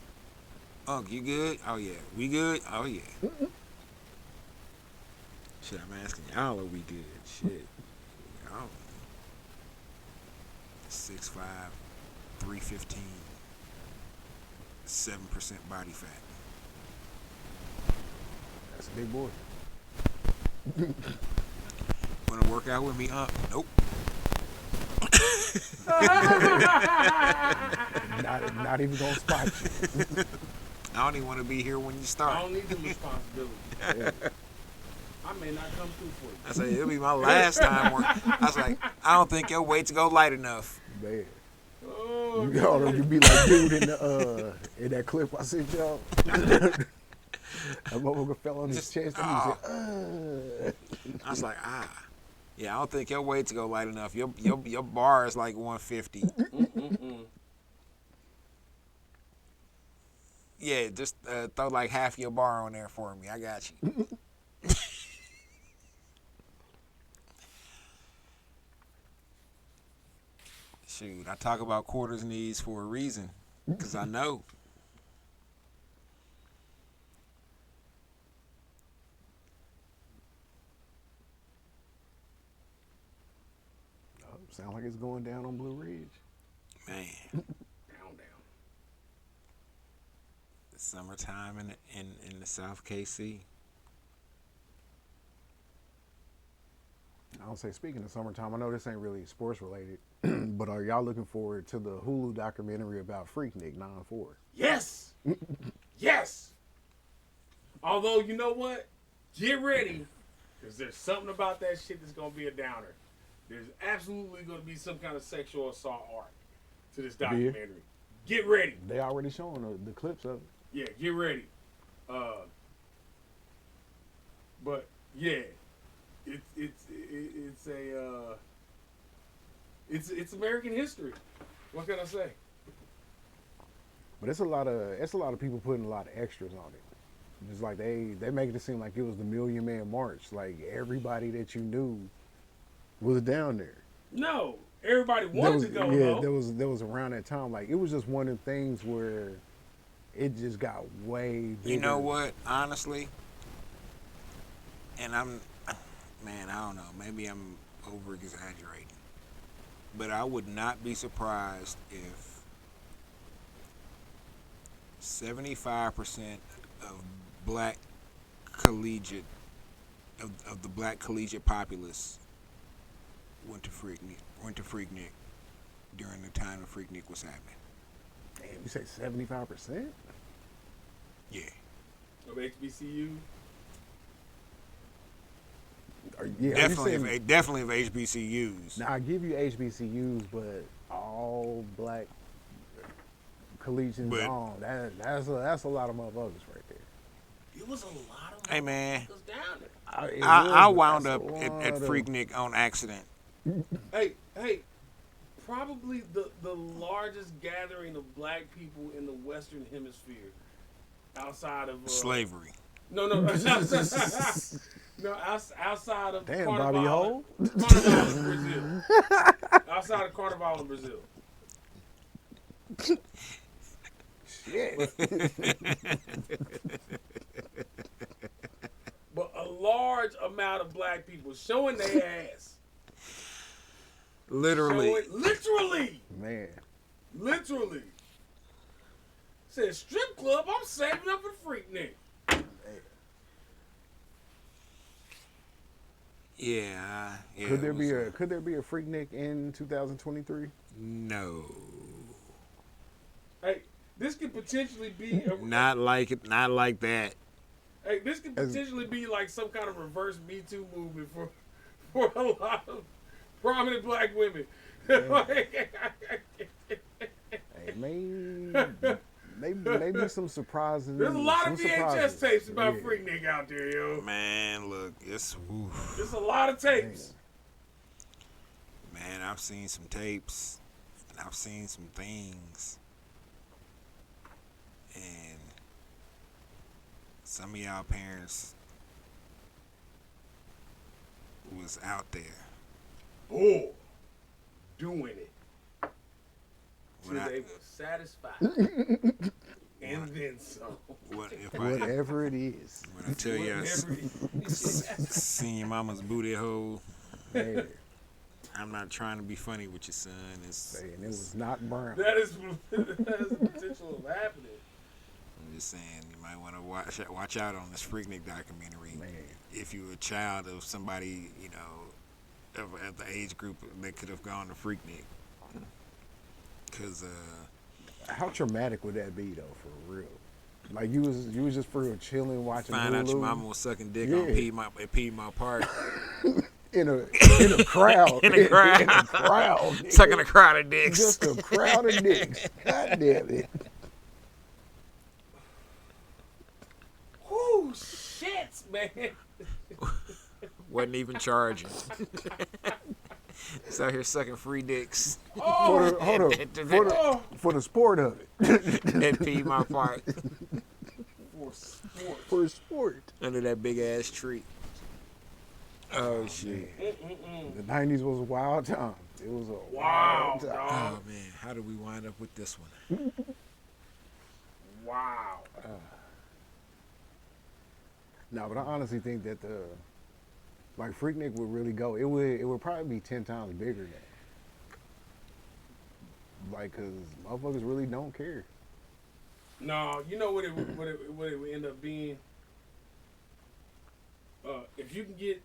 Unc, you good? Oh yeah. We good? Oh yeah. Shit, I'm asking y'all, are we good? Shit. I don't know. 6'5", 315, 7% body fat. That's a big boy. Wanna work out with me, Unc? Nope. Not even gonna spot you. I don't even want to be here when you I start. don't need the responsibility. Yeah. I may not come through for you. I said, it'll be my last time. I was like, I don't think your weights go light enough. Man. Oh, You be like dude in that clip I sent y'all. That motherfucker fell on his chest and he said, I was like, yeah, I don't think your weights go light enough. Your bar is like 150. Yeah, just throw like half your bar on there for me. I got you. Shoot, I talk about quarters needs for a reason, because I know. sound like it's going down on Blue Ridge. Man, down. it's summertime in the South KC. I don't say, speaking of summertime, I know this ain't really sports related, but are y'all looking forward to the Hulu documentary about Freaknik 9/4? Yes. Yes. Although, you know what? Get ready. Because there's something about that shit that's going to be a downer. There's absolutely going to be some kind of sexual assault arc to this documentary. Get ready. They already showing the clips of it. Yeah, get ready. But yeah, it's American history. What can I say? But it's a lot of people putting a lot of extras on it. Just like they make it seem like it was the Million Man March. Like everybody that you knew was down there. No, everybody wanted to go. Yeah, though. there was around that time. Like it was just one of the things where it just got way bigger. You know what? Honestly, and I don't know. Maybe I'm over exaggerating, but I would not be surprised if 75% of black collegiate of the black collegiate populace went to Freaknik during the time the Freaknik was happening. Damn, you say 75%? Yeah. Of HBCU. Yeah, definitely of HBCUs. now I give you HBCUs, but all black collegians But- on that's a lot of motherfuckers right there. It was a lot of Hey, man. motherfuckers down there. I wound up at Freaknik on accident. Hey, probably the largest gathering of black people in the Western Hemisphere outside of Slavery. No, no, no. Outside of Damn, Carnival, Bobby Hole. Carnival in Brazil. Outside of Carnival in Brazil. Shit. But a large amount of black people showing their ass. Literally. Man. Literally. Said strip club, I'm saving up for Freaknik. Yeah. Could there be a Freaknik in 2023? No. Hey, this could potentially be Not like that. Hey, this could potentially be like some kind of reverse Me Too movement for a lot of prominent black women. Hey, maybe some surprises. There's a lot of VHS tapes about Yeah. Freaknik out there, yo. Man, look, it's There's a lot of tapes. Man, I've seen some tapes and I've seen some things. And some of y'all parents was out there. Oh, doing it. When Till I- they were satisfied. And then some. Whatever it is. When I tell you, Whatever it is. seen your mama's booty hole. Man, I'm not trying to be funny with your son. It's, and it was not brown. That is the potential of happening. I'm just saying, you might want to watch out on this Freaknik documentary. Man. If you're a child of somebody, you know, of the age group that could have gone to Freaknik. Because, How traumatic would that be though, for real? Like you was just for real chilling watching find out your Hulu mama was sucking dick Yeah. on Piedmont Park. in a crowd. In a crowd. In a crowd. nigga. Sucking a crowd of dicks. Just a crowd of dicks. God damn it. Whoo, shit, man. Wasn't even charging. It's out here sucking free dicks Oh, Hold on. For the sport of it. at Piedmont Park for sport. For sport. under that big ass tree. Oh shit! The 90s was a wild time. It was a Wow, wild time. dog. Oh man, how did we wind up with this one? Wow. No, but I honestly think that like Freaknik would really go. It would probably be 10 times bigger than. Like, cause motherfuckers really don't care. No, you know what it would end up being? If you can get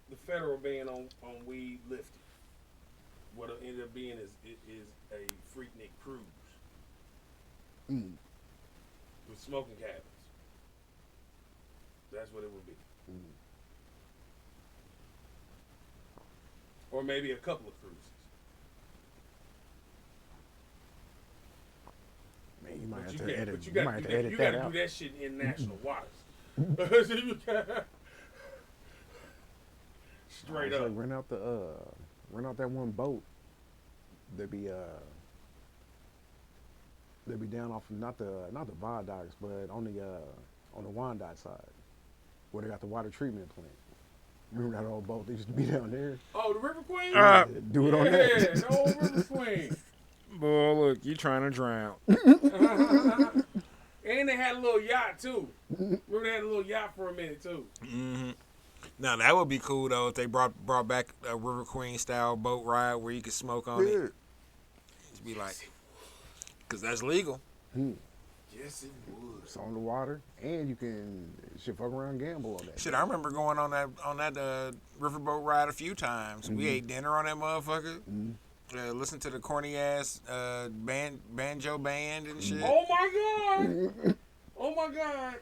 the federal ban on weed lifted, what it'll end up being is a Freaknik cruise Mm. with smoking cabins. That's what it would be. Mm. Or maybe a couple of cruises. Man, you might But have you to can't. edit. But you You got might have to to edit do that out. that shit in national waters. Straight So up. rent out that one boat. They be down off not the viaducts, but on the Wyandotte side, where they got the water treatment plant. Remember that old boat that used to be down there? Oh, the River Queen? Do it on yeah, that. the old River Queen. Boy, look, you trying to drown? And they had a little yacht too. Remember they had a little yacht for a minute too. Mm-hmm. Now that would be cool though if they brought back a River Queen style boat ride where you could smoke on it. Yeah. It'd be like, cause that's legal. Yes, it would. It's on the water, and you can fuck around and gamble on that. Shit, I remember going on that riverboat ride a few times. We ate dinner on that motherfucker. Listen to the corny ass banjo band and shit. Oh my god! Oh my god!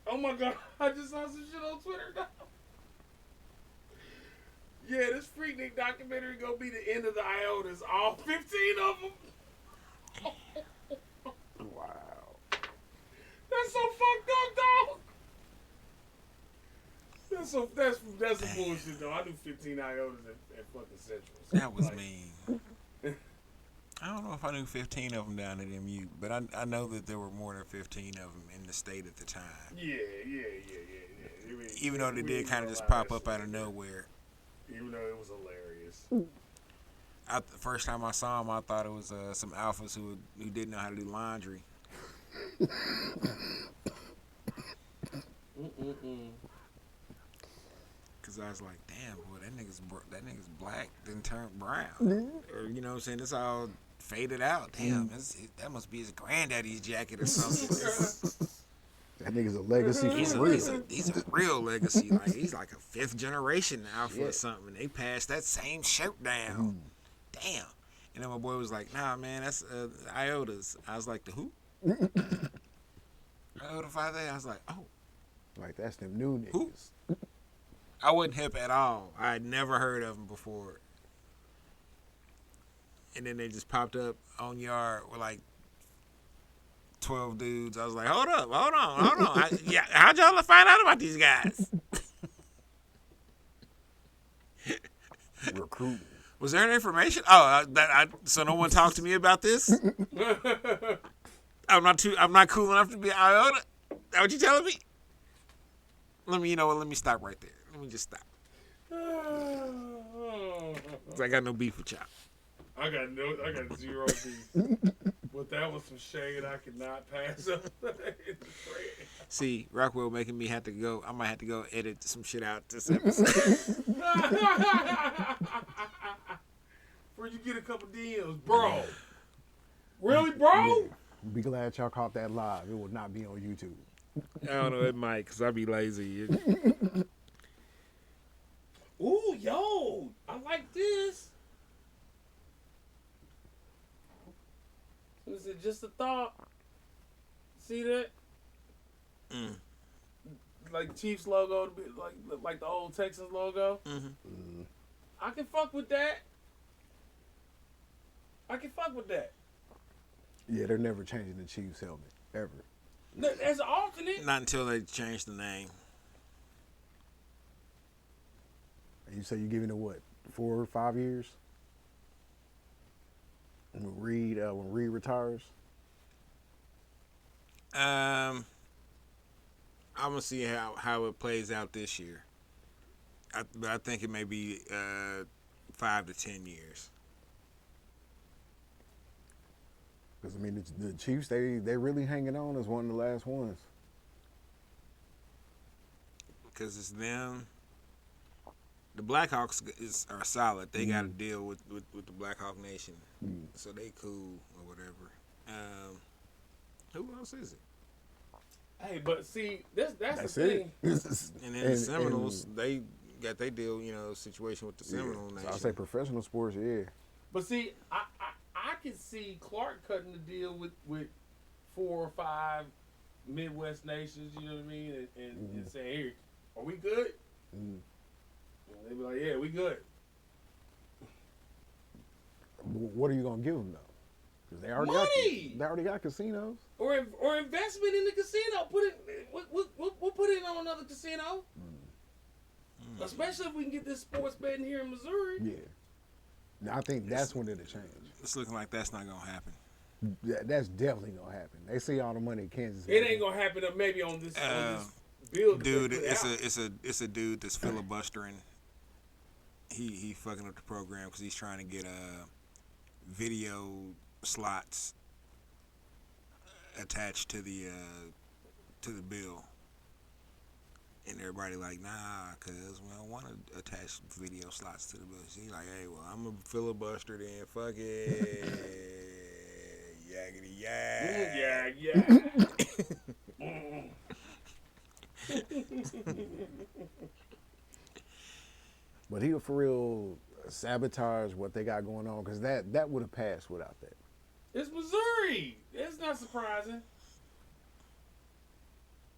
Oh my god! I just saw some shit on Twitter now. Yeah, this Freaknik documentary gonna be the end of the Iotas. All 15 of them. Wow. That's so fucked up, dog. That's some bullshit though. I do 15 Iotas at fucking Central. So That was like, mean. I don't know if I knew 15 of them down at MU, but I know that there were more than 15 of them in the state at the time. Yeah. Even though they We did ain't kind of gonna just allow pop that up shit out of in there. nowhere. Even though it was hilarious. The first time I saw them, I thought it was some alphas who didn't know how to do laundry. Cause I was like, damn, boy, that nigga's black, then turned brown, or you know what I'm saying? It's all faded out. Damn, that must be his granddaddy's jacket or something. That nigga's a legacy He's for a, real. he's a real legacy. Like he's like a 5th generation alpha Yeah. or something. They passed that same shirt down. Damn. And then my boy was like, nah, man, that's Iotas. I was like, the who? Iota 5A. I was like, oh. Like, that's them new niggas. Who? I wasn't hip at all. I had never heard of them before. And then they just popped up on Yard with like 12 dudes. I was like, hold on. Yeah, how'd y'all find out about these guys? Recruiting. Was there any information? Oh, so no one talked to me about this? I'm not cool enough to be Iota? That what you telling me? Let me stop right there. Let me just stop. 'Cause I got no beef with y'all. I got zero beef. But that was some shade I could not pass up. See, Rockwell making me have to go. I might have to go edit some shit out this episode. Where'd you get a couple DMs, bro? Really, bro? Be glad y'all caught that live. It will not be on YouTube. I don't know, it might, because I be lazy. Ooh, yo, I like this. Is it just a thought? See that? Like Chiefs logo, to be like the old Texans logo. I can fuck with that. Yeah, they're never changing the Chiefs helmet. Ever. As an alternate. Not until they change the name. And you say you're giving it what, 4 or 5 years? When Reed retires? I'm gonna see how it plays out this year. But I think it may be 5 to 10 years. Because, I mean, the Chiefs, they really hanging on as one of the last ones. Because it's them. The Blackhawks are solid. They got to deal with the Blackhawk Nation. So they cool or whatever. Who else is it? Hey, but see, that's the thing. And then the Seminoles, they got their deal, situation with the Seminole Nation. So I say professional sports, yeah. But see, I can see Clark cutting the deal with 4 or 5 Midwest nations, you know what I mean, and saying, "Here, are we good?" And they be like, "Yeah, we good." What are you gonna give them though? Because they already got casinos. Or investment in the casino. We'll put it on another casino. Especially if we can get this sports betting here in Missouri. Yeah. Now, I think that's when it'll change. It's looking like that's not gonna happen. That's definitely gonna happen. They see all the money in Kansas. It ain't gonna happen maybe on this bill. Dude, it's a dude that's filibustering. He fucking up the program because he's trying to get video slots attached to the bill. And everybody like, nah, cuz we don't want to attach video slots to the bill. So he's like, hey, well, I'm a filibuster then. Fuck it. Yaggity But he'll for real sabotage what they got going on because that would have passed without that. It's Missouri. It's not surprising.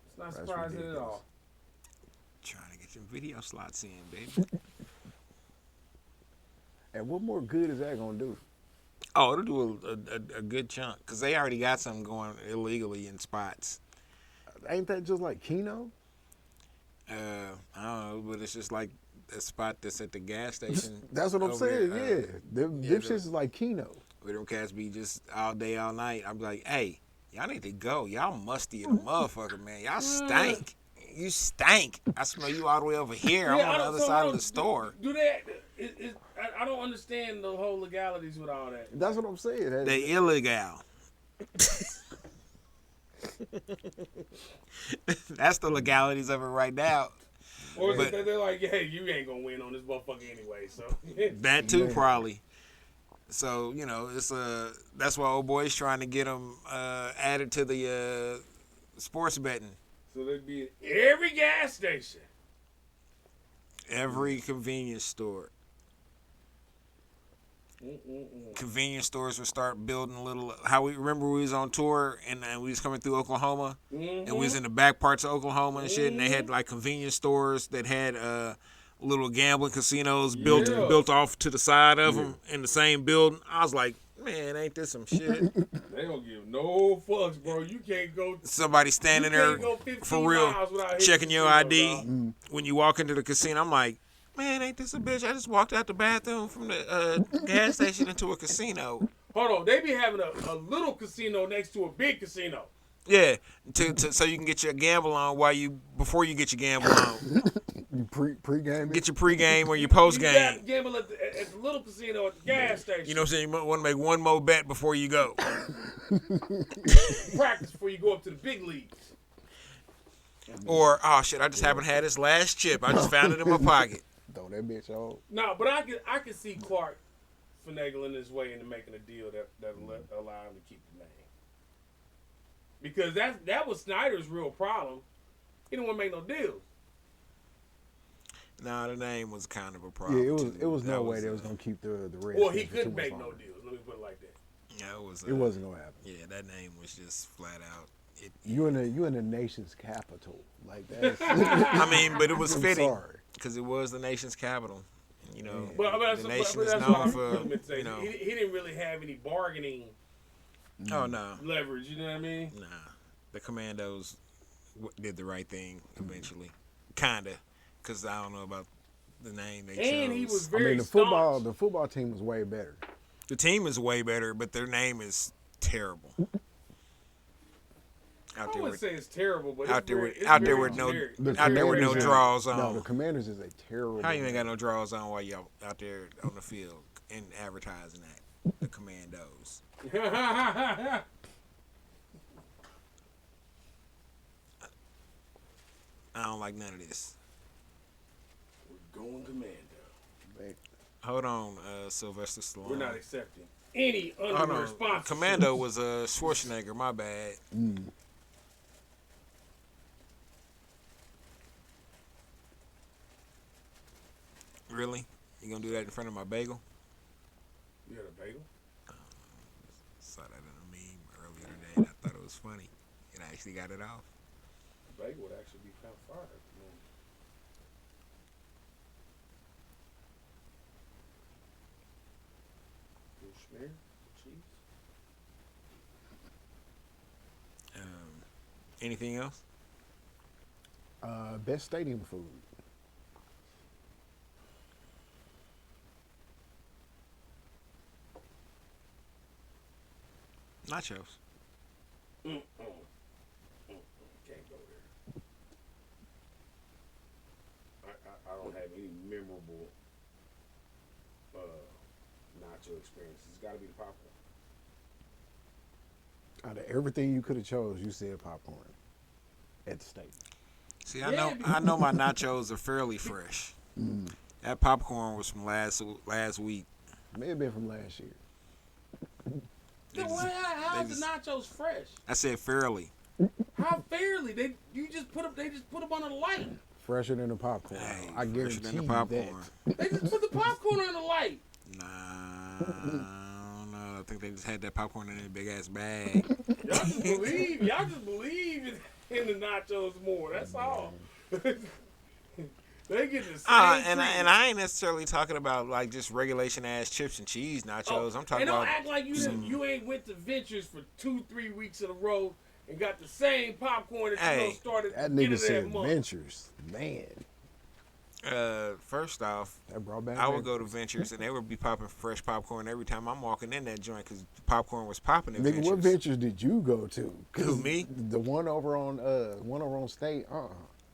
It's not surprising at all. Trying to get your video slots in, baby. And what more good is that gonna do? Oh, it'll do a good chunk because they already got something going illegally in spots. Ain't that just like Keno? I don't know, but it's just like a spot that's at the gas station. That's what I'm over saying. there, Yeah, them yeah, shits is like Keno. where them cats be just all day, all night. I'm like, hey, y'all need to go. Y'all musty in a motherfucker, man. Y'all stank. You stank. I smell you all the way over here. I'm Yeah, on the other side of the do- store. Do that? I don't understand the whole legalities with all that. That's what I'm saying. They illegal. That's the legalities of it right now. Or is But- it that they're like, hey, you ain't gonna win on this motherfucker anyway, so. That too, Man. probably. So it's that's why old boy's trying to get them added to the sports betting. So they'd be at every gas station. Every convenience store. Convenience stores would start building a little. How we remember we was on tour and we was coming through Oklahoma and we was in the back parts of Oklahoma and shit, and they had like convenience stores that had little gambling casinos built off to the side of them in the same building. I was like, man, ain't this some shit? They don't give no fucks, bro. You can't go. Somebody standing You there can't go 15 for real, miles without hitting checking the your casino, ID dog. when you walk into the casino. I'm like, man, ain't this a bitch? I just walked out the bathroom from the gas station into a casino. Hold on, they be having a little casino next to a big casino. Yeah, so you can get your gamble on before you get your gamble on. You pre-game. Get your pregame or your postgame. You got to gamble at the little casino at the gas station. You know what I'm saying? You want to make one more bet before you go. Practice before you go up to the big leagues. Or, oh shit, I just haven't had this last chip. I just found it in my pocket. Throw that bitch on. No, but I could see Clark finagling his way into making a deal that'll allow him to keep the name. Because that was Snyder's real problem. He didn't want to make no deals. Nah, the name was kind of a problem. Yeah, too. it was That no way they was gonna keep the Reds. Well, he couldn't make no deals. Let me put it like that. Yeah, it was. It wasn't gonna happen. Yeah, that name was just flat out. You in the nation's capital, like that's. I mean, but it was I'm fitting sorry. because it was the nation's capital. You know, But the nation is that's known what I for. meant to say. You know, He didn't really have any bargaining oh no, leverage. You know what I mean? nah. The Commandos did the right thing eventually, kinda, because I don't know about the name they chose. And he was I very mean, the staunch. football team was way better. The team is way better, but their name is terrible. I Out there wouldn't with say it's terrible, but out it's there very, with it's out there very with no generic. out there with no Commanders is- draws No, on. the Commanders is a terrible. How you ain't got no draws on while y'all out there on the field and advertising that the Commandos? I don't like none of this. We're going commando. Hold on, Sylvester Stallone. We're not accepting any Hold underwear on. sponsorship. Commando was Schwarzenegger. My bad. Really? You gonna do that in front of my bagel? You had a bagel? Saw that in a meme earlier today. And I thought it was funny. And I actually got it off. A bagel would actually be kind of fire. Little smear, cheese. Anything else? Best stadium food. Nachos. Can't go there. I don't have any memorable nacho experiences. It's got to be the popcorn. Out of everything you could have chose, you said popcorn at the stadium. See, Yeah, I know my nachos are fairly fresh. That popcorn was from last week. May have been from last year. They just- How's they the nachos fresh? I said fairly. How fairly? They just put them on the light. Fresher than the popcorn. Hey, I fresher guarantee than the you popcorn. that. They just put the popcorn on the light. Nah, I don't know. I think they just had that popcorn in a big ass bag. Y'all just believe in the nachos more. That's all. They get the same and treatment. I ain't necessarily talking about like just regulation ass chips and cheese nachos. I'm talking and don't about act like you ain't went to Ventures for 2-3 weeks in a row and got the same popcorn that you started That at the beginning nigga of that said month. Ventures, man. First off, That brought back. I would go to Ventures and they would be popping fresh popcorn every time I'm walking in that joint because the popcorn was popping at Nigga, Ventures. what Ventures did you go to? Who, me? The one over on State.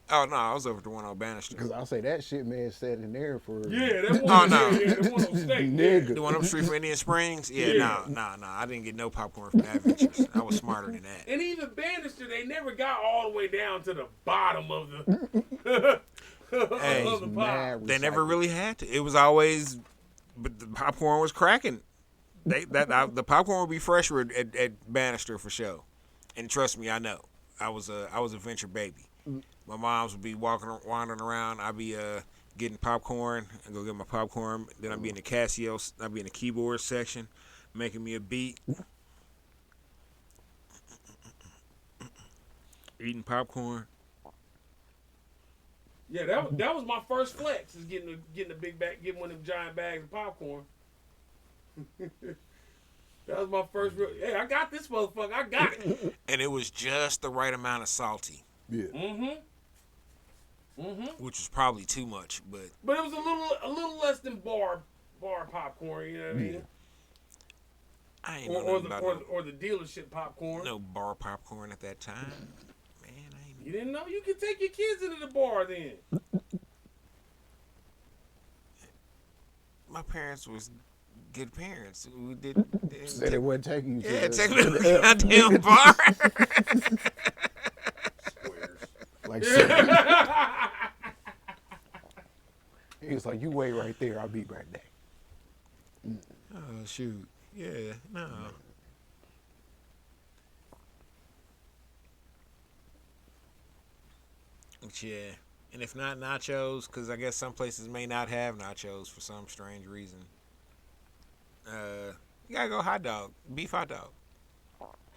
Oh no, I was over the one on Bannister. Because I say that shit man sat in there for. Yeah, that one. Oh, no. Yeah, the one on State. Nigga. The one up the street from Indian Springs? Yeah, Yeah. nah. I didn't get no popcorn from that Ventures. I was smarter than that. And even Bannister, they never got all the way down to the bottom of the Hey, of the pie. They never really had to. It was always, but the popcorn was cracking. The popcorn would be fresher at Bannister for sure. And trust me, I know. I was a Venture baby. My moms would be wandering around. I'd be getting popcorn. I go get my popcorn. Then I'd be in the Casio. I'd be in the keyboard section, making me a beat, eating popcorn. Yeah, that was my first flex, is getting a big bag, getting one of them giant bags of popcorn. That was my first real. Hey, I got this motherfucker. I got it. And it was just the right amount of salty. Yeah. Which was probably too much, but it was a little less than bar popcorn. You know what I mean? I ain't know nothing about Or the dealership popcorn. no bar popcorn at that time. Man, I ain't. You didn't know you could take your kids into the bar then. My parents was good parents. We did. Said it wasn't taking you to Yeah, the- take me to the goddamn bar. Squares. Like, he was like, you wait right there. I'll be right back. Oh shoot. Yeah. No. But yeah. And if not nachos, because I guess some places may not have nachos for some strange reason. You gotta go hot dog, beef hot dog.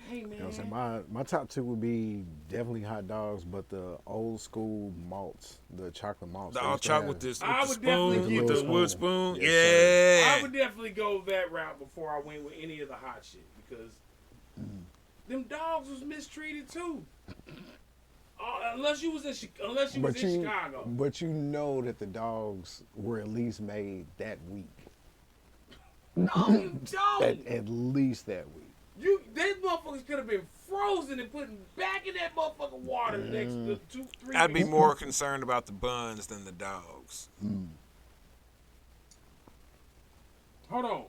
Hey man. You know what I'm saying? My top two would be definitely hot dogs, but the old school malts, the chocolate malts. The they all used to chocolate have. with this I with the would definitely spoon, get with the the wood spoon. spoon. Yes, Yeah. I would definitely go that route before I went with any of the hot shit because them dogs was mistreated too. Unless you was in Chicago. But you know that the dogs were at least made that week. No, you don't. At least that week. These motherfuckers could have been frozen and put back in that motherfucking water the next 2-3 I'd be weeks. more concerned about the buns than the dogs. Hold on.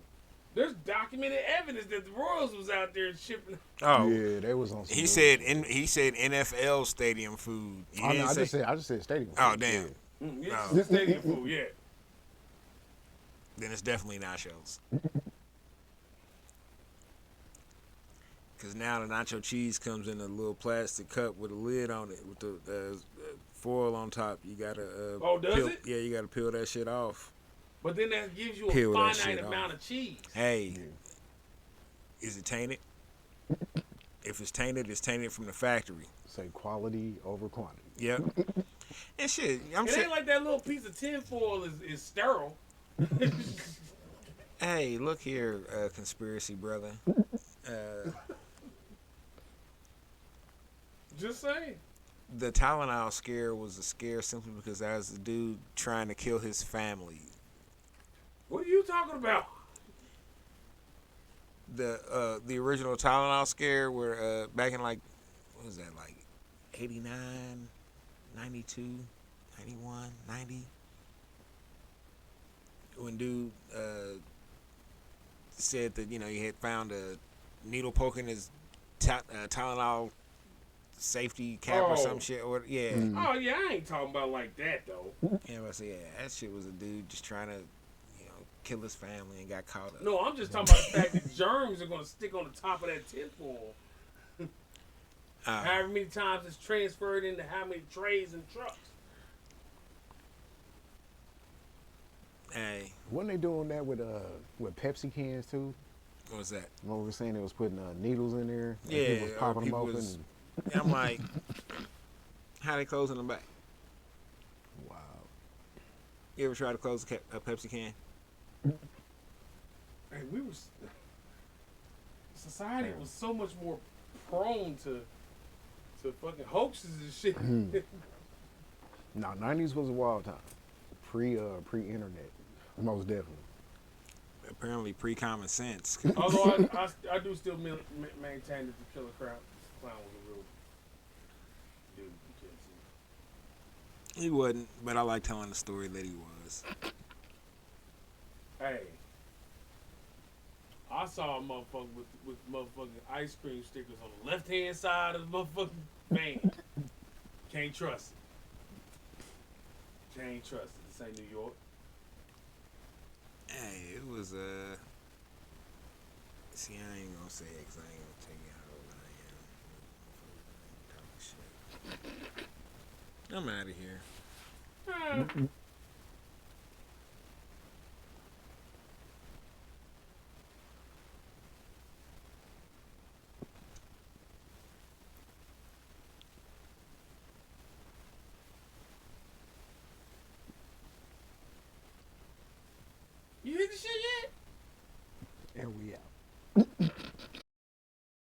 There's documented evidence that the Royals was out there shipping. Oh, Yeah, they was on. Some he bullshit. said NFL stadium food. He Oh, no, didn't I say- just said stadium. Oh, food, damn. yeah. Yeah, stadium food, yeah. Then it's definitely nachos. Because now the nacho cheese comes in a little plastic cup with a lid on it with the foil on top. You gotta Does peel, it? Yeah, you gotta peel that shit off. But then that gives you a Peel that finite shit amount off. of cheese. Hey, is it tainted? If it's tainted from the factory. Say quality over quantity. Yep. And shit, I'm It sure. ain't like that little piece of tinfoil is sterile. Hey, look here, conspiracy brother. Just saying. The Tylenol scare was a scare simply because I was a dude trying to kill his family. What are you talking about? The original Tylenol scare where back in like, what was that, like 89, 92, 91, 90? When dude said that, he had found a needle poking his Tylenol safety cap or some shit. Or yeah. Oh yeah, I ain't talking about like that though. Yeah, but I say, yeah, that shit was a dude just trying to, kill his family and got caught up. No, I'm just talking about the fact that germs are gonna stick on the top of that tinfoil. However many times it's transferred into how many trays and trucks. Hey, Wasn't they doing that with Pepsi cans too? what was that? What we were saying, it was putting needles in there. And Yeah, people was popping them people open. was- I'm like, how they closing them back? Wow. You ever try to close a Pepsi can? Hey, society was so much more prone to fucking hoaxes and shit. No, 90s was a wild time. Pre-internet, most definitely. Apparently, pre-common sense. Although I do still maintain that the Killer Clown was a real dude. You can't see. He wasn't, but I like telling the story that he was. Hey, I saw a motherfucker with motherfucking ice cream stickers on the left hand side of the motherfucking van. Can't trust it. Can't trust it. This ain't New York. Hey, it was See, I ain't gonna say it 'cause I ain't gonna tell you how old I am. I'm out of here. You hit the shit yet? And we out.